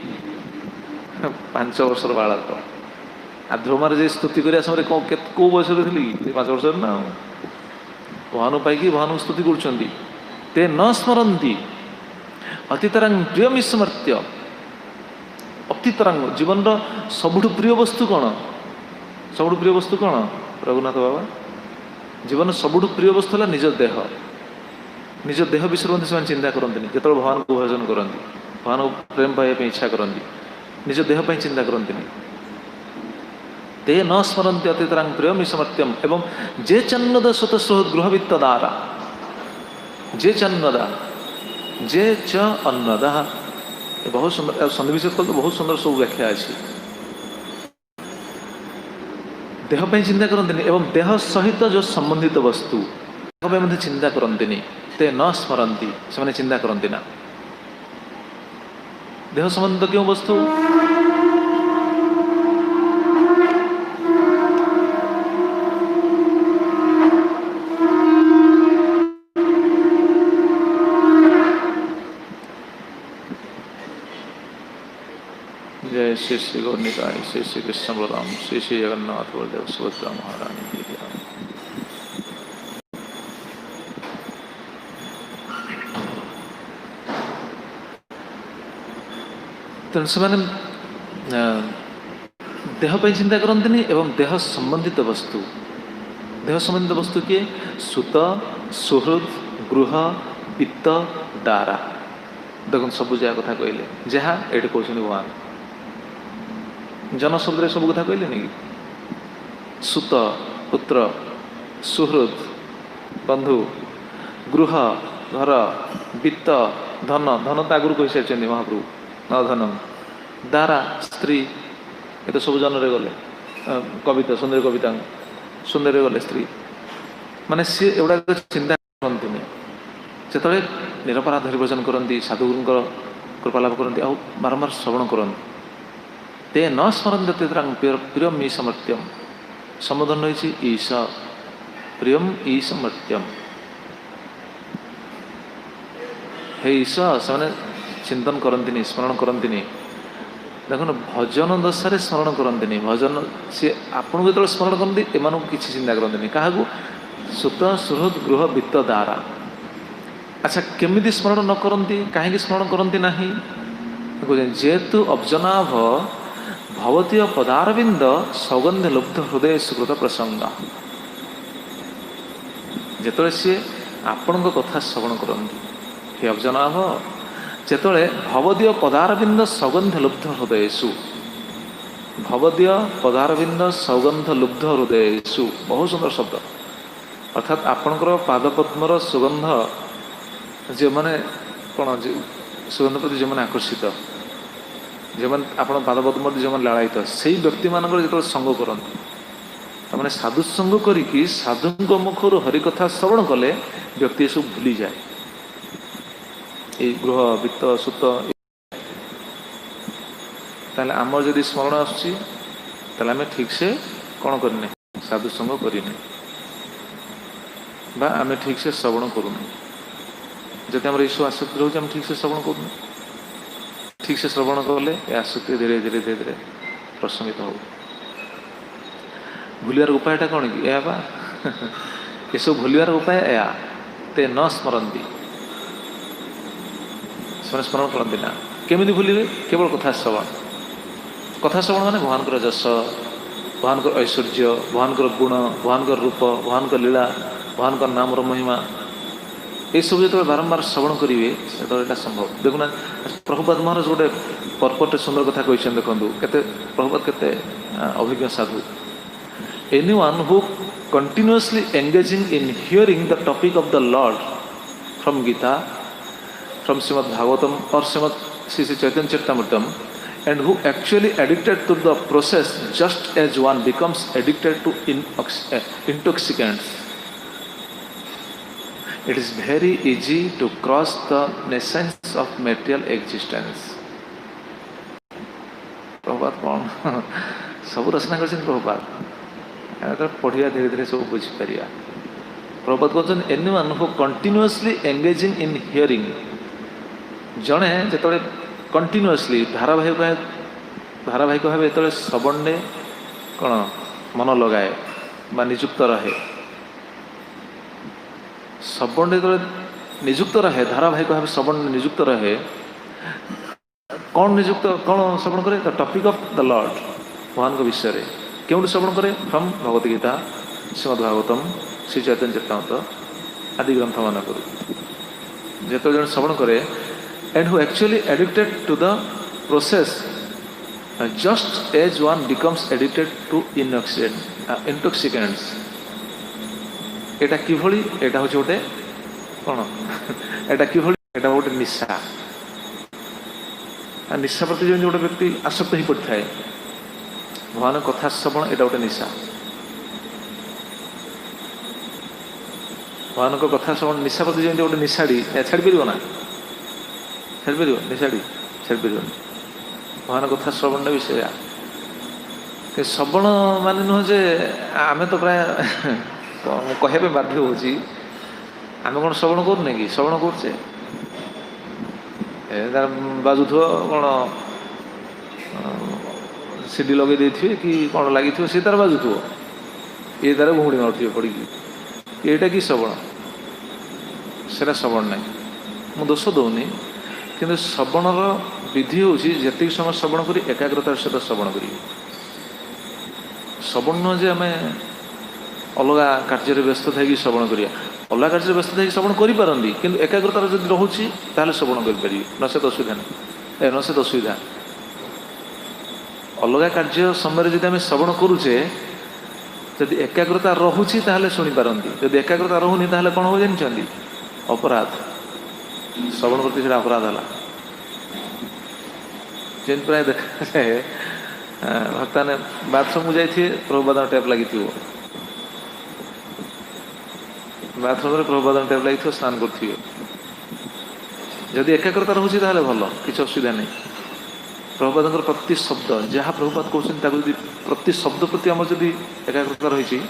5 वर्षर बालक आ ध्रुव महाराज स्तुति कर समय कौ बयस थी 5 वर्ष ना भगवान पाई भगवान स्तुति कर न स्मरन्ति अतितरं प्रियमी समर्त्य अतितरंग जीवन सबुठ प्रिय वस्तु कौन सबुठ प्रिय वस्तु कौन रघुनाथ बाबा जीवन सबुठ प्रिय वस्तु है निज देह विषय से चिंता करते जो भगवान को भजन करती भगवान को प्रेम पाइबा इच्छा करती निज देह चिंता करते ते न स्मरन्ति अतितरं प्रियमी समर्त्यम एवं जे चन्नद स्वतः गृह वित्तदारा जे चन्नदा जे च अन्नदा बहुत सुंदर सन्निवेश तो बहुत सुंदर सब व्याख्या अच्छी देह चिंता करते एवं देह सहित जो संबंधित वस्तु चिंता करते ते न स्मरन्ति से चिंता करते ना देह संबंधित क्यों वस्तु जय श्री श्री गौर निताय श्री श्री कृष्ण बलराम श्री श्री जगन्नाथ बलदेव सुभद्रा महारानी की जय। तेणु से देह पर चिंता करती एवं देह संबंधित वस्तु, देह संबंधित वस्तु किए सुत सुहृद गृह वित्त दारा। देखो सब जगह कथा कहले जहाँ ये कहते भगवान जन शब्द सब कथा कहले कि सुत पुत्र सुहृद बंधु गृह घर वित्त धन, धन तो आगुरी कही सारी महाप्रभु न धनम दारा स्त्री ये तो सब जन गले कविता सुंदर कविता सुंदर गले स्त्री माने सी एवं चिंता करती जो निरपराध हरिभजन करती साधुगुरुंर कृपालाभ करती आ बारंबार श्रवण करती ते न स्मरन्ते प्रियम ईश मर्त्यम संबोधन रही ईश प्रियम ईश मर्त्यम हे ईश से चिंतन करती स्मरण करती देख भजन दशा स्मरण करती भजन सी आपन को जो स्मरण करती एम किसी चिंता करती क्या सुत सुहृद गृह वित्त दारा। अच्छा केमिति स्मरण न करती कहीं स्मरण करती ना जेतु अब्जनाभ भवतीय पदारविंद सौगंध लुब्ध हृदय सुकृत प्रसंग जेतले सी आपण कथा श्रवण करती हे अब्जनाभ जेतले भवदीय पदारविंद सौगंध लुब्ध हृदयसु भवदीय पदारविंद सौगंध लुब्ध हृदयसु बहुत सुंदर शब्द अर्थात आपणकर पादपद्मर सुगंध जो मैंने कौन सुगंध प्रति जो मैंने आकर्षित जो मैंने आप पादपद्म जो मैंने लालायित से व्यक्ति मान जो संग करते मैंने साधु संग करी साधु मुखर हरिकथा श्रवण कले व्यक्ति सब भूली जाए ये गृह वित्त सुत ताले आमर जदि स्मरण आम ठीक से कौन करने साधु संग करने बा आम ठीक से श्रवण करूना जब आम ईश्वर आसक्ति रोचे आम ठीक से श्रवण करूना ठीक से श्रवण कले ये आसक्ति धीरे धीरे धीरे धीरे प्रशमित हो भूलियार उपायटा कौन कि या ये सब भूलियार उपाय या ते न स्मरती स्मरण करती ना केमी भूलिए केवल कथा श्रवण माने भगवान जस भगवान ऐश्वर्य भगवान गुण भगवान रूप भगवान लीला भगवान नाम महिमा ये सब जो बारंबार श्रवण करेंगे से संभव देखुना प्रभुपाद महाराज गोटे पर्पटे सुंदर कथा कही देखो के प्रभुपाद के अभिज्ञ साधु anyone who continuously engaging in hearing the topic of the lord from Gita from Srimad Bhagavatam और Srimad Shri Chaitanya चरितमृतम and who actually addicted to the process just as one becomes addicted to intoxicants. It is very easy to cross the naissance of material existence. Prabhupada कौन सब रचना कर प्रभुपाद पढ़िया धीरे धीरे सब बुझीपर प्रभुपाद कहते anyone who continuously engaging in hearing जड़े जो कंटिन्यूअसली धारावाहिक भाव जो श्रवण कौन मन लगाए बा निजुक्त रहे श्रवण जो निजुक्त रहे धारावाहिक भाव श्रवण निजुक्त रहे कौन निजुक्त कौन श्रवण करे the topic of the Lord भगवान विषय क्यों श्रवण करे फ्रॉम भगवत गीता श्रीमद् भागवतम श्री चैतन्य चरितमृत आदि ग्रंथ मान जो जन श्रवण करे and who actually addicted to the process just as one becomes addicted to intoxicants एटा किभली एटा होचे गोटे कोन एटा किभली एटा गोटे निशा निशा प्रति जो गोटे व्यक्ति आसक्त हो पड़ता है भगवान कथा श्रवण एटा गोटे निशा भगवान कथा श्रवण निशा प्रति जो गोटे निशाड़ी छाड़ी पार ना छाड़ पार निशाड़ी छाड़ पार भगवान कथा श्रवण विषय श्रवण मान नुह जे आम तो प्राय कहवाई बाध्य होची आम कौन श्रवण करूने कि श्रवण करे बाजुथ कौन सीडी लगे देथिबे कि कौन लगी सी तार बाजुथ ये तार घुड़ी मारुवे पड़ी एटा कि श्रवण से श्रवण ना मु दोष दौनी कि श्रवणर विधि हूँ जी समय श्रवण करी एकाग्रतार सहित श्रवण करी श्रवण नुह जे आम अलग कार्य व्यस्त थी श्रवण करिया अलग कार्य व्यस्त थी श्रवण करें कि एकाग्रतार जब रोचे ताहले श्रवण करें नचेत असुविधा नहीं नचेत असुविधा अलग कार्य समय जब आम श्रवण करुचे जदि एकाग्रता रोचे ताहले शुणी पारती जब एकाग्रता रोनी ताहले कौन हो जानते अपराध श्रवण प्रति से अपराध है जेन प्राय देखा जाए भक्ता ने बाथरूम जाइए प्रभुपाद टैप लगी बाथरूम प्रभुपाद टैप लगी स्नान करेंगे जदि एकाग्रता रोचे ताहले भल किसी असुविधा नहीं प्रभुपाद प्रति शब्द जहाँ प्रभुपाद कहते प्रति शब्द प्रति आम जब एकाग्रता रही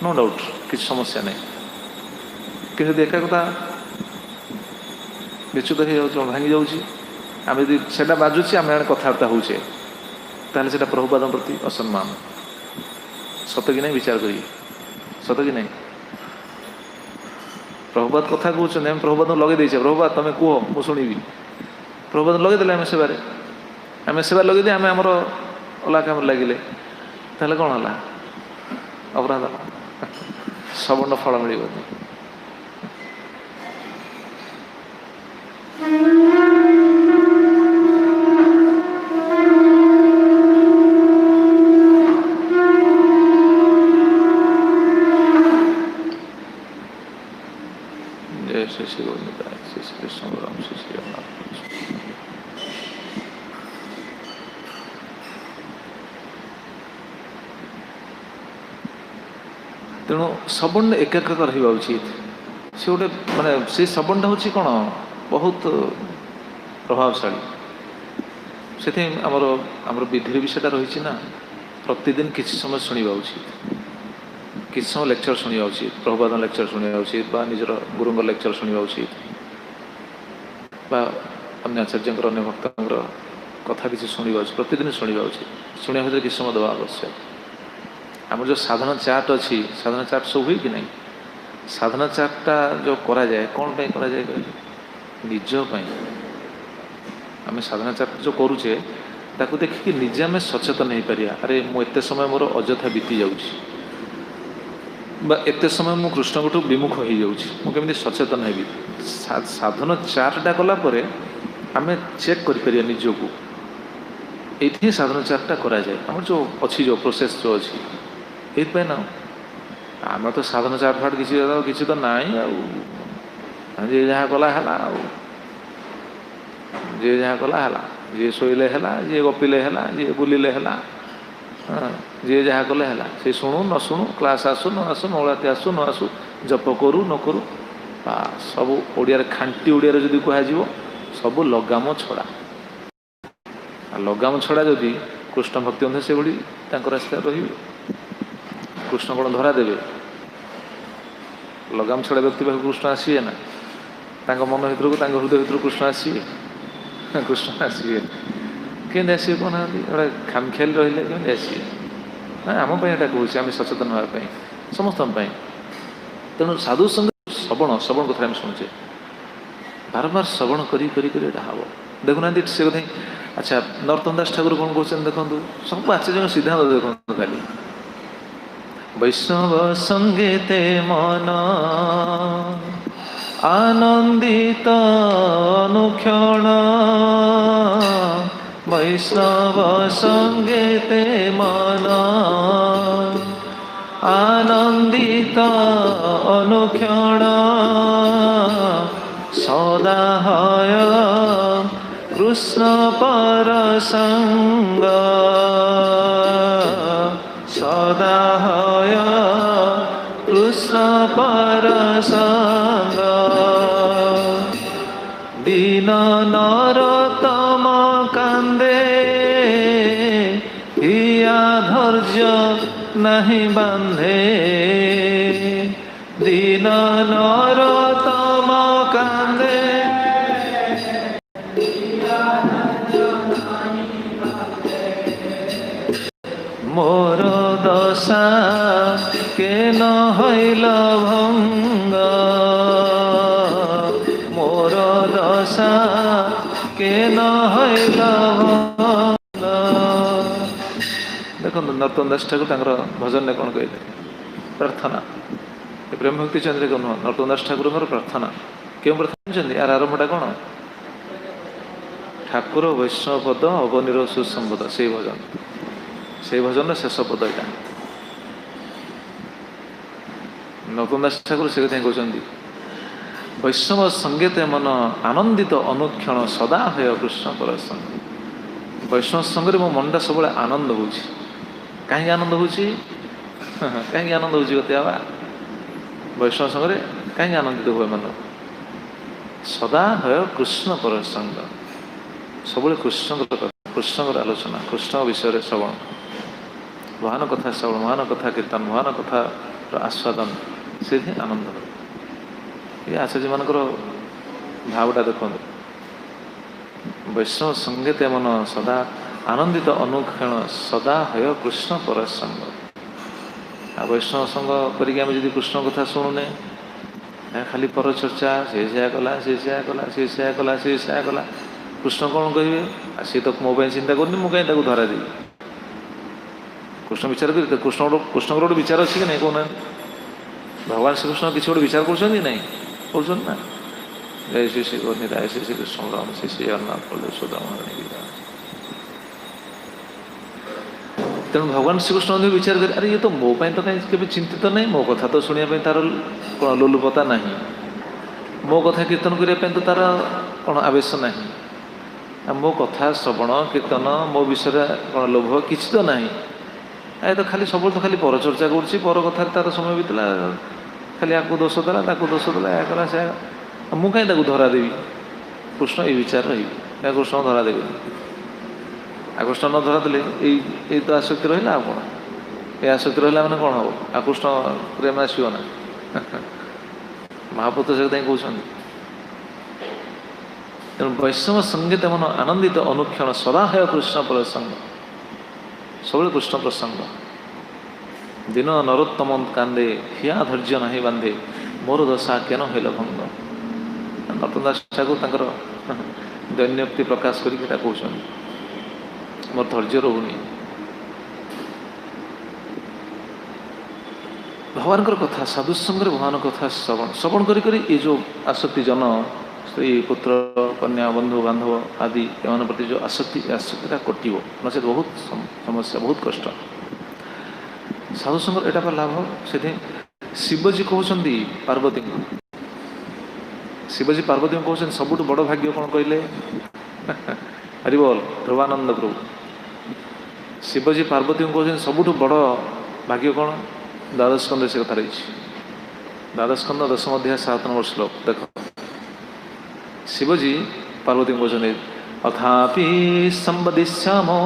नो डाउट किसी समस्या नहीं कि एकाग्रता विच्युत हो भांगी जाऊँगी आम यदि से बाजुची आम कथबार्ता होचे ताहले से प्रभुपाद प्रति असम्मान सत कि नहीं विचार करिए सत कि नहीं प्रभुपाद कथा कहते प्रभुपाद लगे देचे प्रभुपाद तुम कह मु शुणी प्रभुपाद लगेदे आम सेवार आम सेवा लगे आम आमर अलग काम लगिले ताहले कौन है अपराध श्रवण फल मिल जय श्री श्री गोविंद श्री श्री कृष्ण राम श्री श्री राम तेणु श्रवण एकाग्रता रहा उचित से गोटे माने से श्रवणटा हूँ कौन बहुत प्रभावशाली से आमर आमर विधि भी सेटा रही ना प्रतिदिन किसी समय शुणा उचित किसी समय लेक्चर शुणा उचित प्रभुपाद लेक्चर शुणा उचित निजर गुरुंग लेक्चर शुणा उचित अन्य आचार्य अन्य भक्त कथा किसी शुणा उचित प्रतिदिन शुणा उचित शुणा भर किसी समय देवा आवश्यक आम जो साधना चार्ट अच्छी साधना चार्ट सब हुए कि नहीं साधना चार्टा जो करा जाए कौन पे करा जाए कहले निजपाई आम साधना चार्ट जो करुचे ताकू देखिए निजे आम सचेतन हो पारिया अरे मुझे समय मोर अଯଥା बीती जाऊँगी एत समय मु कृष्णठू विमुख हो जाऊँगी सचेतन हेबी साधन चार्टा कलापर आम चेक कर निजको ये साधन चार्टा करा जाए आम जो अच्छी जो प्रोसेस जो अच्छी ये ना आम तो साधन चार्ट फाट किसी तो ना जी जहाँ कला है जी जहाँ कला है जी शोले है जी गपिले है जी बुलिले है जी जहाँ कले है से शुणु न शुणु क्लास आसु न आसु मंगलाती आसु न आसु जप करू न करू सब ओडिया खांटी ओडिया जदि कह सब लगाम छड़ा लगाम छड़ा जदि कृष्ण भक्ति अंधे से भली रास्ता रही कृष्ण कौन धरा देवे लगाम छड़ा व्यक्ति पाख कृष्ण आसवे ना मन भर हृदय भर कृष्ण आसवे कृष्ण आसवे केमी आसवे कहना गोटे खामखियाली रही केमी आसवे आम कहूँ आम सचेतन होगापी समस्त तेणु साधु संग श्रवण श्रवण कथा शुणुचे बार बार श्रवण करा हम देखुना से कथा अच्छा नरोत्तम दास ठाकुर कौन कहते देखो सब आचार्य सिद्धांत देखो खाली वैष्णव संगीते मन आनंदित अनुक्षण वैष्णव संगीते मन आनंदित अनुक्षण सदा हय कृष्ण पर संग सदा हय कृष्ण पर संग दीन नरोत्तम कांदे हिया धैर्य नहीं बांधे दीन नरोत्तम कांदे मोर दशा के न हईल भंग मोर दशा के न हईल भंग देखो नरोत्तम दास ठाकुर तांकर भजन ने कौन कहते प्रार्थना प्रेम भक्ति चंद्रिका नुह नरोत्तम दास ठाकुर प्रार्थना क्यों प्रार्थना यार आरंभटा कौन ठाकुर वैष्णव पद अवनीर सुसंबद से भजन शेष पद यहाँ नरोत्तम दास ठाकुर से कहते वैष्णव संगीत मन आनंदित अनुक्षण सदा है कृष्ण पर संग वैष्णव संगे मो मनटा सब आनंद हो कहीं आनंद हो कहीं आनंद हो बाबा वैष्णव संगे कहीं आनंदित हुए मन सदा है कृष्ण पर संग सब कृष्ण आलोचना कृष्ण विषय श्रवण महान कथा श्रवण महान कथा कीर्तन महान कथा आस्वादन से आनंद ये आचार्य मानकर भावटा देखो वैष्णव संगीत मन सदा आनंदित अनुक्षण सदा है कृष्ण पर संग वैष्णव संग करके कृष्ण कथा शुणुने खाली पर चर्चा से कला से कला से कला से कला कृष्ण कौन कहे सी तो मो चिंता करनी मुझे कहीं धरा दी कृष्ण विचार कर कृष्ण गोटे विचार अच्छी कि नहीं कहना भगवान श्रीकृष्ण किसी गोटे विचार कर ना जय श्री श्री गोविंदाय श्री श्री कृष्ण राम श्री श्री जगन्नाथ बलदेव सुदामा तेणु भगवान श्रीकृष्ण विचार कर अरे ये तो मो तो कहीं चिंतित नहीं मो कथा तो शुणा तार कौन लोलुपता नहीं मो कथा कीर्तन करने तो तार कौन आवेश नहीं मो कथा श्रवण कीर्तन मो विषय कौन लोभ किसी तो नहीं ए तो खाली सब तो खाली पर चर्चा कर कथार तार समय बीतला खाली आपको दोष देला दोष देला या कला से मुझे कहीं धरा देवी कृष्ण ये विचार रही कृष्ण धरा देवी कृष्ण न धरा देले ये तो आसक्ति रहा आप कौन ये आसक्ति रहा मैंने कौन हम कृष्ण प्रेम आसो ना महापुत्र से कहते तेणु वैष्णव संगीत मन आनंदित अनुक्षण सदा है कृष्ण प्रसंग सब कृष्ण प्रसंग दिन नरोत्तम कांदे हिया धैर्य नहीं बांधे मोर दशा केन हेल भंग नरोत्तम दास ठाकुर दैन्योक्ति प्रकाश करके कहते मोर धैर्य रोनी भगवान कथा साधु संगे भगवान कथा श्रवण कर ये जो आसक्ति जन स्त्री पुत्र कन्या बंधु बांधव आदि एम प्रति जो आसक्तिटा कटो नचेत बहुत समस्या बहुत कष्ट साधु संगर एटा लाभ से शिवजी कहते पार्वती शिवजी पार्वती कहते सबुठ बड़ भाग्य कौन कहले हरिबोल ध्रुवानंद प्रभु शिवजी पार्वती कहते सबुठ बड़ भाग्य कौन द्वादश स्कंद से कथा रही द्वादश स्कंद 10 अध्याय 7 नंबर श्लोक देख शिवजी पार्वती कहते अथापि संवदिष्यामो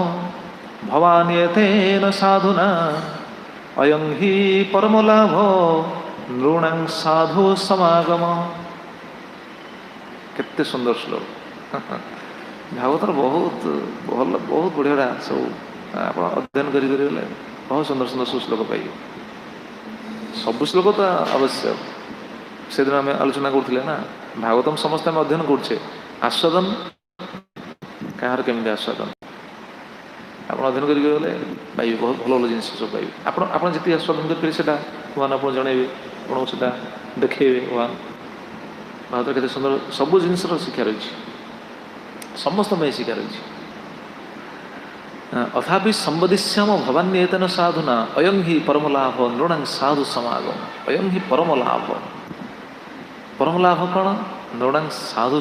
भवान्येतेन साधुना अयं हि परम लाभ नृणां साधु समागम केते सुंदर श्लोक भागवतर बहुत भल बहुत बढ़िया सब आप अध्ययन करें बहुत सुंदर सुंदर सब श्लोक पाइए सब श्लोक तो अवश्य से दिन आम आलोचना करुले ना भागवतम समस्त आम अध्ययन करे आस्वादन कहार केमी आस्वादन आप अध्ययन करके पाइबे बहुत भल भल जिन सब पाइबे आप जी आस्वादन करेंगे भगवान आप जनइबे आपको से देखेबे भगवान भागवत के सुंदर सब जिन शिक्षा रही समस्त में शिक्षा रही अथापि संवदिष्याम भवान्येतेन साधुना अयं हि परम लाभ नृणां साधु समागम अयं हि परम लाभ कौन नृणां साधु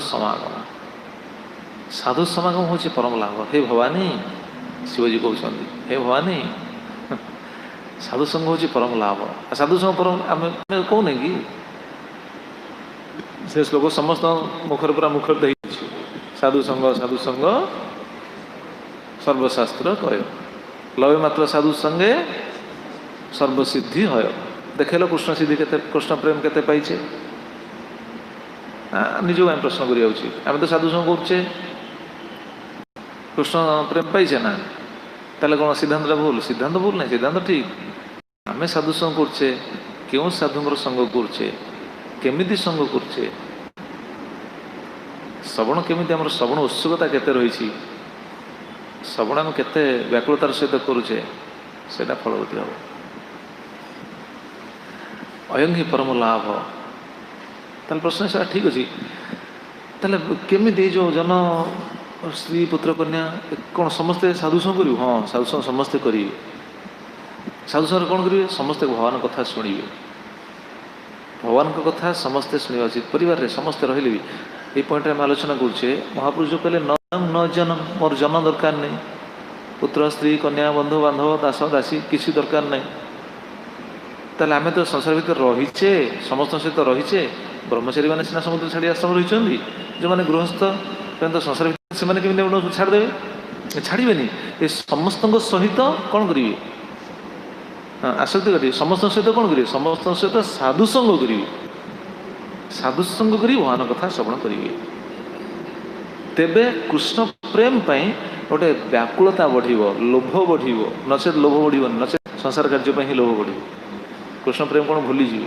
समागम हूँ परम लाभ हे भवानी शिवजी कहते हे भवानी साधु संग हूँ परम लाभ साधु संग परम आम कहने कि से श्लोक समस्त मुखर पूरा मुखर साधु संग सर्वशास्त्र कह लवे मात्र साधु संगे सर्वसिद्धि है देखेल कृष्ण सिद्धि के कृष्ण प्रेम के पाइचे निजक आम प्रश्न कर तो साधु संग करे कृष्ण प्रेम पाइचे ना ताले कौन सिद्धांत भूल ना सिद्धांत ठीक आम साधु संग करे क्यों साधुंर संग करे केमिति संग करे श्रवण केमिति आम श्रवण उत्सुकता केते रही श्रवण आम केते व्याकुलतार सहित करुचे सेटा फलवती हम अयं ही परम लाभ ताल प्रश्न से ठीक अच्छे ताले केमी जो जन स्त्री पुत्र कन्या कौन समस्ते साधुसंग करू हाँ साधुसंग समस्ते करेंगे साधुसंग कौन करेंगे समस्ते भगवान कथा शुणिबे भगवान कथा समस्ते शुणा उचित परिवार समस्ते रही भी ये पॉइंट आम आलोचना करुचे महापुरुष जो कहले न जनम मोर जन दरकार नहीं पुत्र स्त्री कन्या बंधु बांधव दास दासी किसी दरकार नहीं ताले आम तो संसार भर रहीचे समस्त सहित रहीचे ब्रह्मचारी मैंने सीना समुद्र छाड़ी आश्रम रही जो मैंने गृहस्थ तो संसार भर से छाड़देवे छाड़े ये समस्त सहित कौन करेंगे हाँ आसक्ति करेंगे समस्त सहित कौन करेंगे समस्त सहित साधुसंग करेंगे साधुसंग कर भगवान कथा श्रवण करेंगे तेबे कृष्ण प्रेम पाई गोटे व्याकुलता बढ़ लोभ बढ़ नचेत लोभ बढ़ नचेत संसार कार्य ही लोभ बढ़ कृष्ण प्रेम कौन भूली जी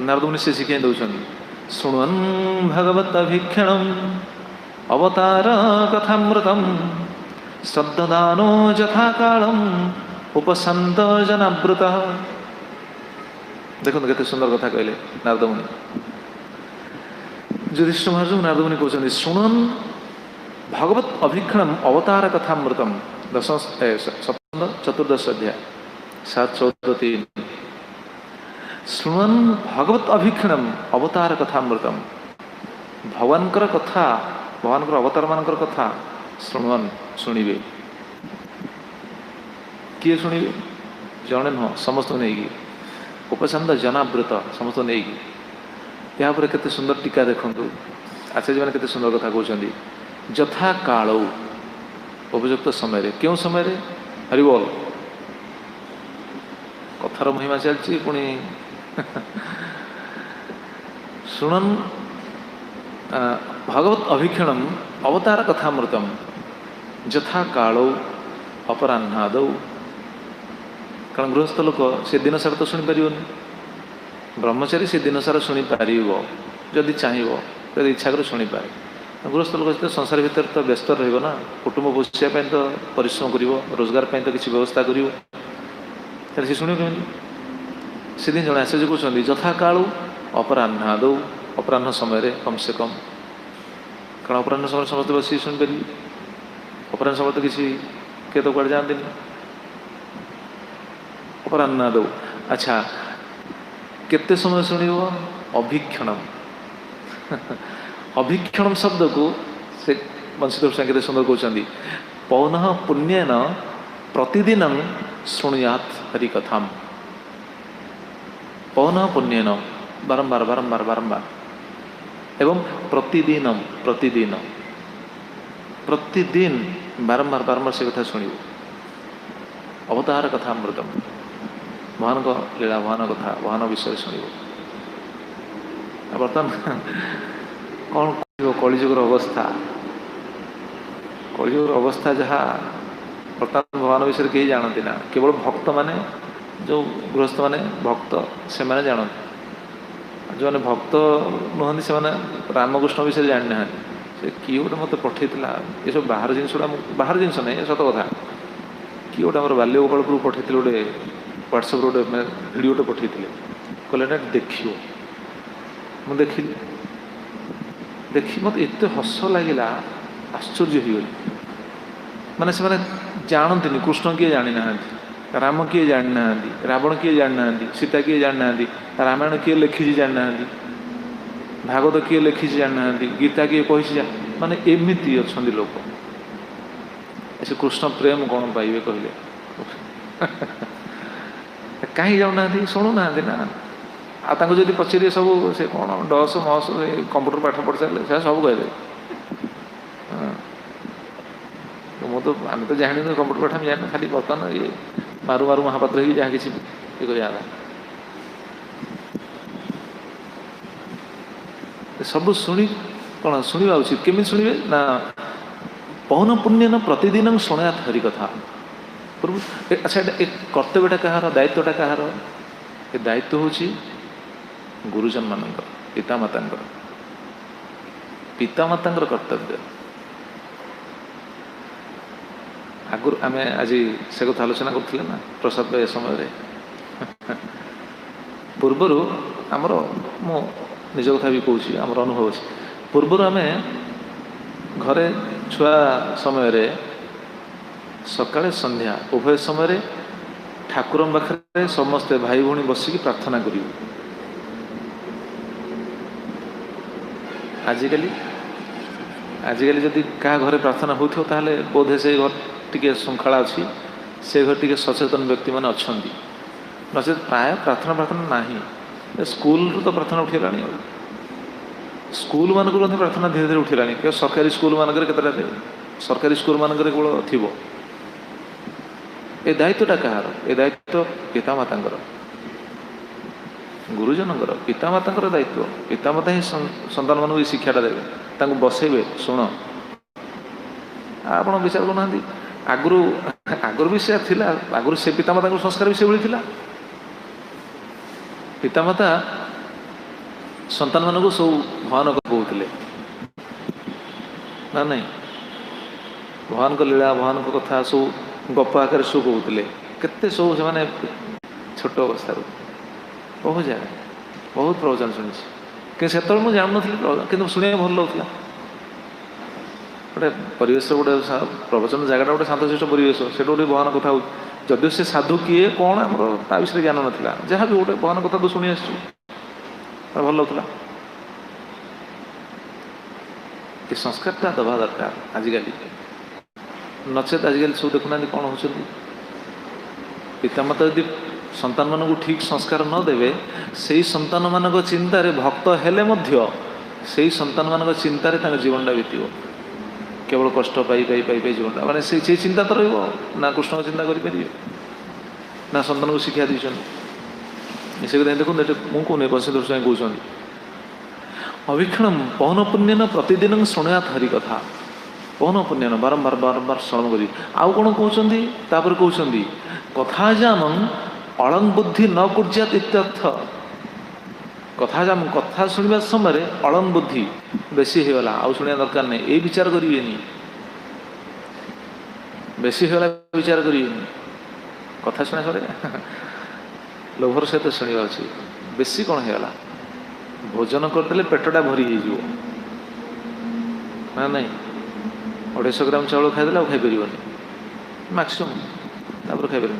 नारद मुनि से शिखाई दौरान शुण्वन् भगवत अभीक्षणम् अवतार कथामृतम् श्रद्धानो यथा कालम् उपसंत जनावृत देखो केते सुंदर कथा कहले नारद मुनि युधिष्ठिर महाराज नारद मुनि कहते शुण्वन् भगवत अभीक्षणम् अवतार कथामृतम् चतुर्दश अध्याय 7:14-3 शुण्वन् भगवत अभीक्षणम् अवतार कथामृतम् भगवान कथा भगवान अवतार मान कथा शुण्वन् शुणिबे किए शुणिबे जड़े नुह समस्त नहीं उपसंद जनावृत समस्त नहीं यहाँ पर केते सुंदर टीका देखु आचार्य मैंने केते सुंदर कथा कहते यथा काल उपयुक्त समय क्यों समय हरिबोल कथार महिमा चलती पुणी शुणन् भगवत अभीक्षणम् अवतार कथामृतम् यथा कालौ अपराह्नादौ कारण गृहस्थ लोक से दिन सारा तो शुणी पार ब्रह्मचारी से दिन सारा शुणी पार जदि चाहिए जदि इच्छा कर शुणी पाए गृहस्थ लोक संसार भीतर तो व्यस्त रहा कुटुंब पोषिया तो परिश्रम कर रोजगार तो किसी व्यवस्था कर शुणी कमी से दिन जड़े आचार्य कहते यथा कालू अपराह्नाद अपराह्न समय कम से कम कारण अपराह्न समय समस्त बस शुणिपारे अपराह्न समय तो किसी किए तो कड़े जाती अपराह्नाद अच्छा केते समय शुण अभीक्षण अभीक्षण शब्द को से बंशीधर संकेत सुंदर कहते पौन पुण्यन प्रतिदिन शुणुयात हरिकथा पौन पुण्यन बारंबार बारंबार बारंबार एवं प्रतिदिन प्रतिदिन प्रतिदिन बारंबार बारंबार से कथा शुणु अवतार कथा अमृतम भगवान को लीला भगवान कथा भगवान विषय शुणु बर्तमान कौन कलिजुगर अवस्था कलिजुगर अवस्था जहाँ बर्तमान भगवान विषय कहीं जानती ना केवल भक्त माने जो गृहस्थ माने भक्त से माने जानते जो मैंने भक्त नुहति से रामकृष्ण विषय जानी ना से किए गोटे मत पठे ये सब बाहर जिन बाहर जिन नहीं सत कथा किए गोटे आम बाल्यगोपालपुर पठे गोटे व्हाट्सएप गोटे भिडियोटे पठे कहले ना देखियो मुझे देखिली देखी मत एत हस लगे आश्चर्य हो माने से जानते कृष्ण किए जानी ना राम किए जानी ना रावण किए जानी ना सीता किए जानी ना रामायण किए लिखी जानी ना भागवत किए लिखी जानी ना गीता किए कही माने एमती अच्छा लोक ऐसे कृष्ण प्रेम कौन पाइबे कहले कहीं जाऊना शुणुना ना आगे जब पचारे सब से कौन डस मस कंप्यूटर पाठ पढ़ सारे से सब कहते मुझे तो आम तो जानी कंप्यूटर पाठ जानी खाली बर्तमान ये मारू मारू महापात्र ही जहाँ किसी ये सब शुणी कौन शुणा उचित केमी शुणे ना पौन पुण्य न प्रतिदिन शुणा हरि कथा अच्छा एक कर्तव्यटा कहार दायित्वटा कहार ये दायित्व हूँ गुरुजन मान पितामाता कर्तव्य आगुरी आम आज से कथा आलोचना करुले ना प्रसाद पाଇବା समय पूर्वर आमर मो निज कथा भी कौच आमर अनुभव अच्छे पूर्वर आम घरे छुआ समय सकाळे संध्या उभय समय ठाकुर पाखे समस्ते भाई भौणी बसिकी प्रार्थना करूँ। आजिकली जदि क्या घरे प्रार्थना होथो ताहले बोधे से घर टी श्रृंखला अच्छी से घर टी सचेतन व्यक्ति मैंने अच्छा नचे प्राय प्रार्थना ना स्कूल तो प्रार्थना उठिला स्कूल मानक प्रार्थना धीरे धीरे उठिला क्या सरकारी स्कूल मानक केतटा सरकारी स्कूल मानक केवल थी ए दायित्वटा कहार ए दायित्व पितामाता गुरुजनकर पितामाता दायित्व पितामाता ही सन्तान मानक शिक्षाटा देवे बसैबे शुण आप विचार करना आगुरी भी से थिला आगुरी से पितामाता संस्कार भी से भली थिला पितामाता सन्तान मानक सब भगवान कहते ना नहीं भगवान को लीला भगवान को कथा सब गप आकार सब कहते केते सब से छोट अवस्था बहुत जगह बहुत प्रवचन शुणी कि से मुझे जान नी कि शुणा भल लगुला गोटे परिवेश गोटे प्रवचन जगह गोटे शांतशिष्ट परिवेश से गोटे भगवान कथा जदिव से साधु किए कौन आम ता विषय ज्ञान नाला जहाँ भी गोटे भगवान कथा तो शुणी आसु भल लगुला ये संस्कारटा दबा दरकार आजिकल नचेत आजिकल सब देखुना कौन हो पितामाता यदि संतान मानक ठीक संस्कार न देवे से संतान मानक चिंतार भक्त हेले मध्य से संतान मानक चिंतार जीवनटा बीतव केवल कष्ट पाई पाई पाई पाई जीवनटा माने से चिंता तो रहा कृष्ण को चिंता करें ना संतान को शिक्षा दीछन से देखो मुझे बंशीधर स्वामी कहते अभीक्षण पवन पुण्यन प्रतिदिन शुणुयात हरि कथा पवन पुण्यन बारंबार बारंबार श्रवण करी आउ कौन कहते कहते कथा जानन अलंग बुद्धि न कुर्जात इत्यर्थ कथा जाम कथा शुणा समय अलंग बुद्धि बेसी होगा आउ शुणा दरकार नहीं ये विचार करें बेसी होगा विचार करें कथा शुणा सर लोभर सहित शुणा अच्छी बेसी कौन होगा भोजन करदे पेटटा भरी ना नहीं 250 ग्राम चाउल खाईदे आ खाईपर मैक्सीमम खाईपर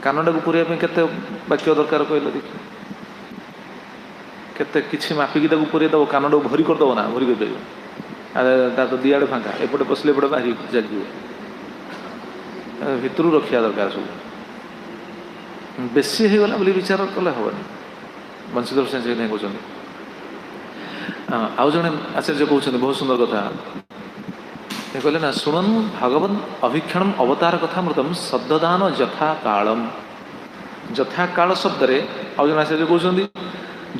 कानटा को पूरा केते वाक्य दरकार कहले देख केते किछि मापिकी पूरे दब कानटा को भरी करदब ना भरी कर तो दिआड़े फांका एपटे पशले एपटे बाहरी जागिए भितर रखा दरकार सब बेसी होगला बोली विचार कले हेनी बंशीधर से कहते आउ जड़े आचार्य कहते बहुत सुंदर कथा कहले ना शुणन भगवन् अभीक्षण अवतार कथा मृतम श्रद्धादान यथा कालम यथा काल शब्द आउ जन आचार्य कहते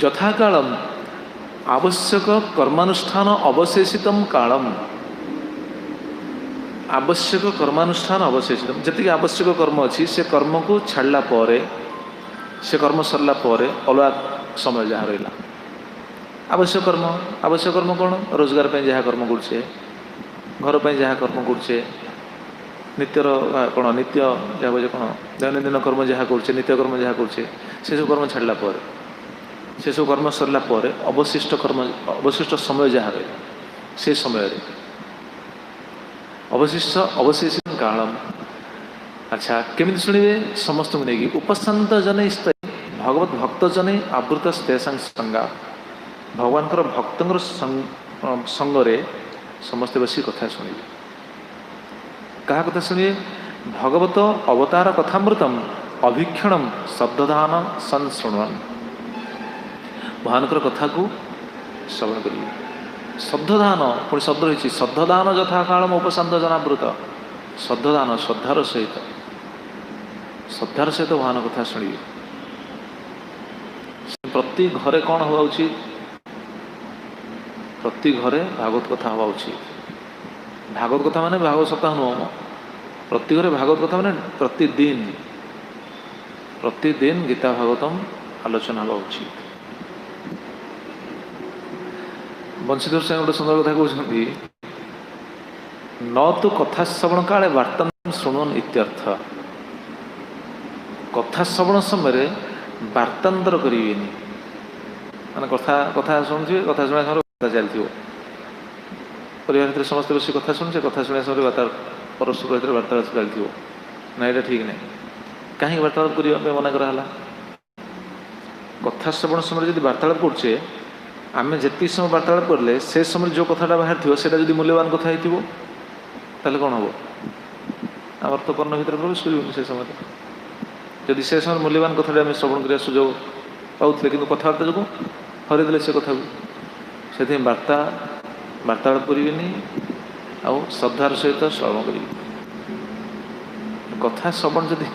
यथा कालम आवश्यक कर्मानुष्ठान अवशेषित कालम आवश्यक कर्मानुष्ठान अवशेषित जी आवश्यक कर्म अच्छी से कर्म को छाड़ला से कर्म सरला अलग समय जहाँ रहा आवश्यक कर्म कौन रोजगार पे जहाँ कर्म करुचे घर पर जहाँ कर्म करुचे नित्यर कौन नित्य जहाँ कहे कौन दैनंदिन कर्म जहाँ करुचे नित्य कर्म जहाँ करुचे से सब कर्म छाड़ला से सब कर्म सरला अवशिष्ट कर्म अवशिष्ट समय जहाँ रहे से समय अवशेषित कालम अच्छा केमी शुणे समस्त को लेकिन उपशांत जन भगवत भक्त जन आवृत तेषां संगा भगवान भक्त संगरे समस्ते बसी कथा शुणे क्या कथा शुणे भगवत अवतार कथामृतम अभीक्षण शब्ददान सन शुणवन भगवान कथा को श्रवण करिए शब्ददान पुणी शब्द रही शब्ददान यथा कालम उपशांत जनावृत शब्ददान श्रद्धार सहित भगवान कथा शुणिए प्रति घरे कौन हवा उचित प्रति घरे भागवत कथा हवा उचित भागवत कथा माने भागवत सप्ताह नुह प्रति घरे भागवत कथा माने प्रतिदिन गीता भागवतम आलोचना हवा उचित बंशीधर स्वामी गोटे सुंदर कथा कहते न तो कथा श्रवण काले वार्तां शुणुन इत्यर्थ। कथा श्रवण समय वार्तांतर करेनि माने कथा कथा शुणुवे कथा शुणा समय कथा चलती परिवार भर समस्त बस कथा शुणुचे कथा शुणा समय वार्ता परस्पर भर वार्तालाप चलती ना ये ठीक नहीं कहीं वार्तालाप करने मना कराला। कथा श्रवण समय जब वार्तालाप करुचे आम जी समय वार्तालाप करें से समय जो कथाटा बाहर थी से मूल्यवान कथा होते कौन हम आम तो कर्ण भर प्रवेश कर से समय जदि से समय मूल्यवान कथा आम श्रवण करने सुजोग पाते कि कथबार्ता जो हरदे से कथा से वार्तालाप करेनि आउ श्रद्धार सहित श्रवण करेंगे कथा श्रवण जदि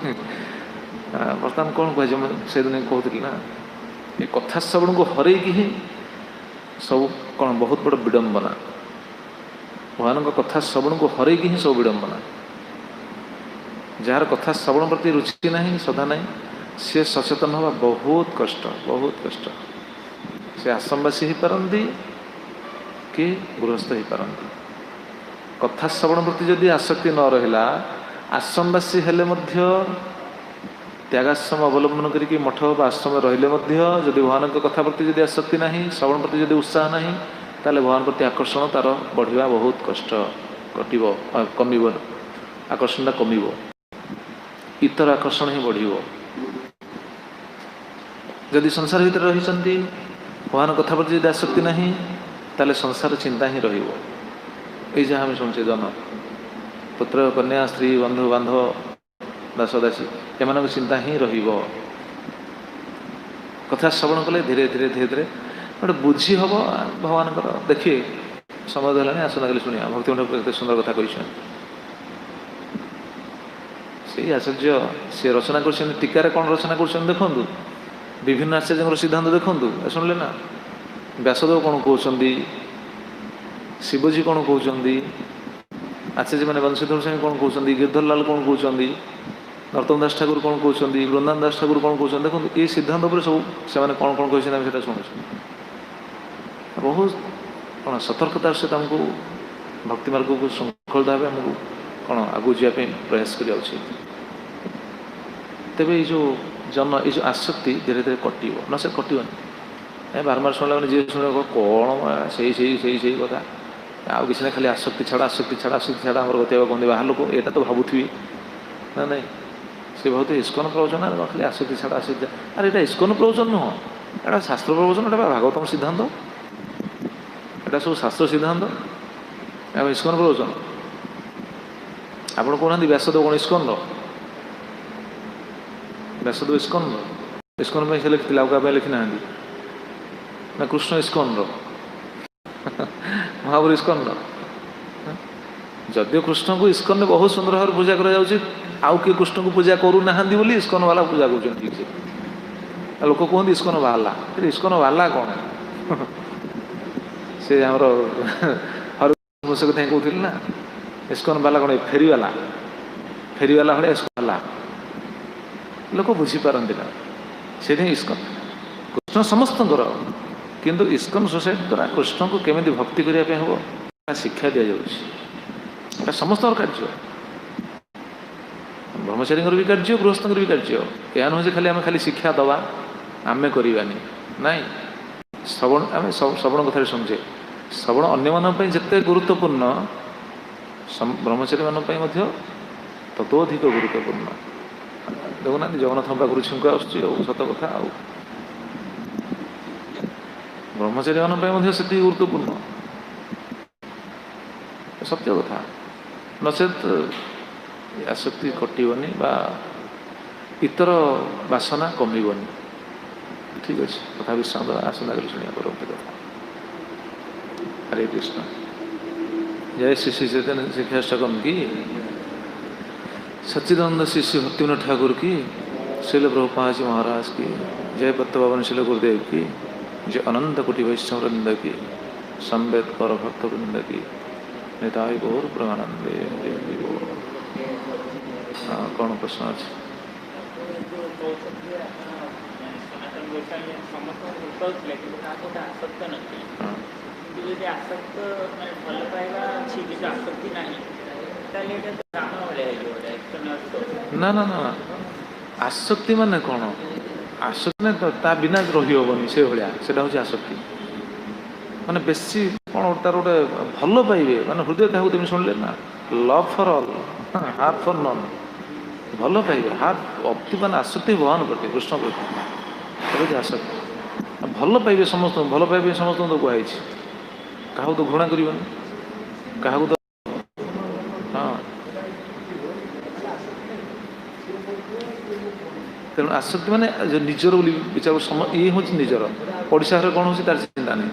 बर्तमान कौन कह से दिन कहती ना ये कथा श्रवण को हरैकी ही सब कौन बहुत बड़ विडंबना भगवान कथा श्रवण को हरैकी ही सब विडंबना जार कथा श्रवण प्रति रुचि ना श्रद्धा ना सी सचेतन हवा बहुत कष्ट से आश्रमवासी हो पारती कि गृहस्थ हो पारती। कथा श्रवण प्रति जदि आसक्ति न रहा आश्रमवासी हेले मध्य त्यागाश्रम अवलंबन करके मठ आश्रम रहिले जदि भगवान कथा प्रति जदि आसक्ति ना श्रवण प्रति जदि उत्साह ना ताले भगवान प्रति आकर्षण तार बढ़िया बहुत कष्ट कटिब कमिब आकर्षण कमिब इतर आकर्षण ही बढ़िब। जदि संसार भीतर रही भगवान कथा प्रति जदि आसक्ति ना ताले संसार चिंता ही रहिब। ये जहाँ आम शुणुचे जन पुत्र कन्या स्त्री बंधु बांधव दास दासी एम चिंता ही रहिब। कथा श्रवण कले धीरे धीरे धीरे धीरे गोटे बुझी हम भगवान देखिए समय देलानी आसना कल शुणिया भक्ति मंडप सुंदर कथा कही से आचार्य सी रचना कर टीकार कौन रचना कर देखु विभिन्न आचार्य सिद्धांत देखु शुणिले ना व्यासदेव कौन कहते शिवजी कौन कहते आचार्य मैंने बंशीधर स्वामी कौन कहते गिरधरलाल कौन कहते नरोत्तम दास ठाकुर कौन कहते वृंदावन दास ठाकुर कौन कहते देखो ये सिद्धांत पर सब से कौन कौन कहते शुणु बहुत कौन सतर्कतार सहित आमको भक्ति मार्ग को श्रृंखल भाव आमको कौन आगू जावाई प्रयास कर तेज ये जो जन ये जो आसक्ति धीरे धीरे कटो न से कटोनी बारंबार शुणला जी शुण कौन से कथा आउ कि खाली आसक्ति छाड़ा आमर गति कहते बाहर लोक यहाँ तो भावुथी ना नहीं से बहुत इस्कन प्रवचन खाली आसक्ति छाड़ा आसक्ति अरे ये इस्कन प्रवचन नुह एटा शास्त्र प्रवचन एटा भागवतम सिद्धांत एटा सब शास्त्र सिद्धांत इस्कन प्रवचन आप कहना व्यासदेव कौन इस्कन व्यासदेव इस्कन में से लिखी क्या लिखी ना ना कृष्ण इस्कन महापुर इस्कन जदिव कृष्ण को इस्कन में बहुत सुंदर भाव पूजा आउ किए कृष्ण को पूजा करूना बोली इस्कन वाला पूजा कर लोक कहते इस्कन बाहला इस्कन बाहला कौन से आमर हर कथा कहते ना इस्कन बाला कौन फेरीवाला भाई इस्कन वाला लोक बुझीपारती ना से इस्कन कृष्ण समस्त किंतु इस्कन सोसाइटी द्वारा कृष्ण को केमी भक्ति करने हम शिक्षा दि जाए समस्त कार्य ब्रह्मचारी भी कार्य गृहस्थ भी कार्य यह नुहे खाली आम खाली शिक्षा दवा आम करवानी नाई श्रवण आम श्रवण कथा शुणुचे श्रवण अन्य जिते गुरुत्वपूर्ण ब्रह्मचारी मान तत्वधिक गुरुत्वपूर्ण देखुना जगन्नाथ पाखु छुंक आसत कथा आ ब्रह्मचारी मान से गुरुत्वपूर्ण सत्य कथा नचेत आसक्ति कटोनी इतर बासना कमिबनी ठीक अच्छे कथा विश्राम आसंता कल शुणा परवर्ती कथा। हरे कृष्ण जय श्री श्री चैतन्य शिक्षाष्टकम की सच्चिदानंद श्री श्री भक्तिविनोद ठाकुर की श्रील प्रभुपाद जी महाराज की जय पत्तपावन श्रील गुरुदेव की जय अनंत कोटि वैष्णव वृंद की संवेद कर भक्त वृंद की निताय गौर प्रेमानंदे कौन प्रश्न अच्छे आसक्त भल पाइबा अच्छी आसक्ति ना ନା ନା ନା आसक्ति माने कौन आसक्ति ना तो ता बिना रही हेनी से भाया सेटा हूँ आसक्ति माने बेसी कौन तार गोटे भल पाइबे माने हृदय क्या तुम शुणिले ना love for all heart for none भल पाइबे हार्ट अति मान आसक्ति भगवान प्रति कृष्ण प्रति हूँ आसक्ति भल पाइबे समस्त भल पाइबे समस्त तो कहुई क्या तो घृणा कर क्या तो हाँ तेणु आसक्ति माने जो निजर विचार ये हूँ निजर पड़ोसा घर कौन हो चिंता नहीं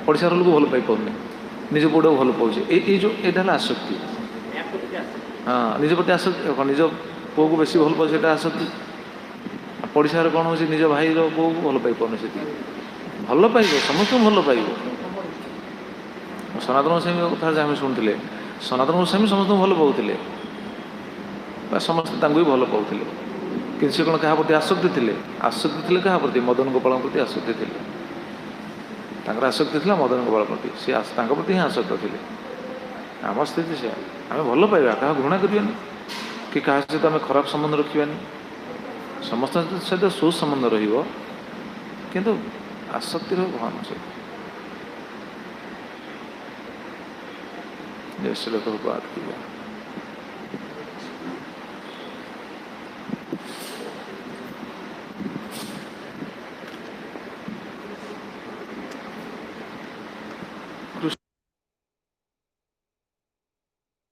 पड़ोसा घर लोग भल पाई पाने निज पुआ भल पाचे ये जो यहाँ आसक्ति हाँ निज प्रति आसक्ति निज पुआ को बेसी भल पाए आसक्ति पड़ोसा घर कौन हो निज भाई पुआ को भल पाई पाने से भल पाइब समस्त भल पाइब सनातन गोस्वामी कथा जहाँ शुणुले सनातन गोस्वामी समस्त भल पाते समस्त भी भल पाते कि से कौन क्या प्रति आसक्ति थे क्या प्रति मदन गोपाल प्रति आसक्ति थे आसक्ति थी मदन गोपाल प्रति सी प्रति ही आसक्त थे आम स्थिति से आम भल पाइबा क्या घृणा करवानी कि क्या सहित आम खराब संबंध रखानी समस्त सहित सुसंबंध रु आसक्ति भगवान सहित जैसे लोग बात किया।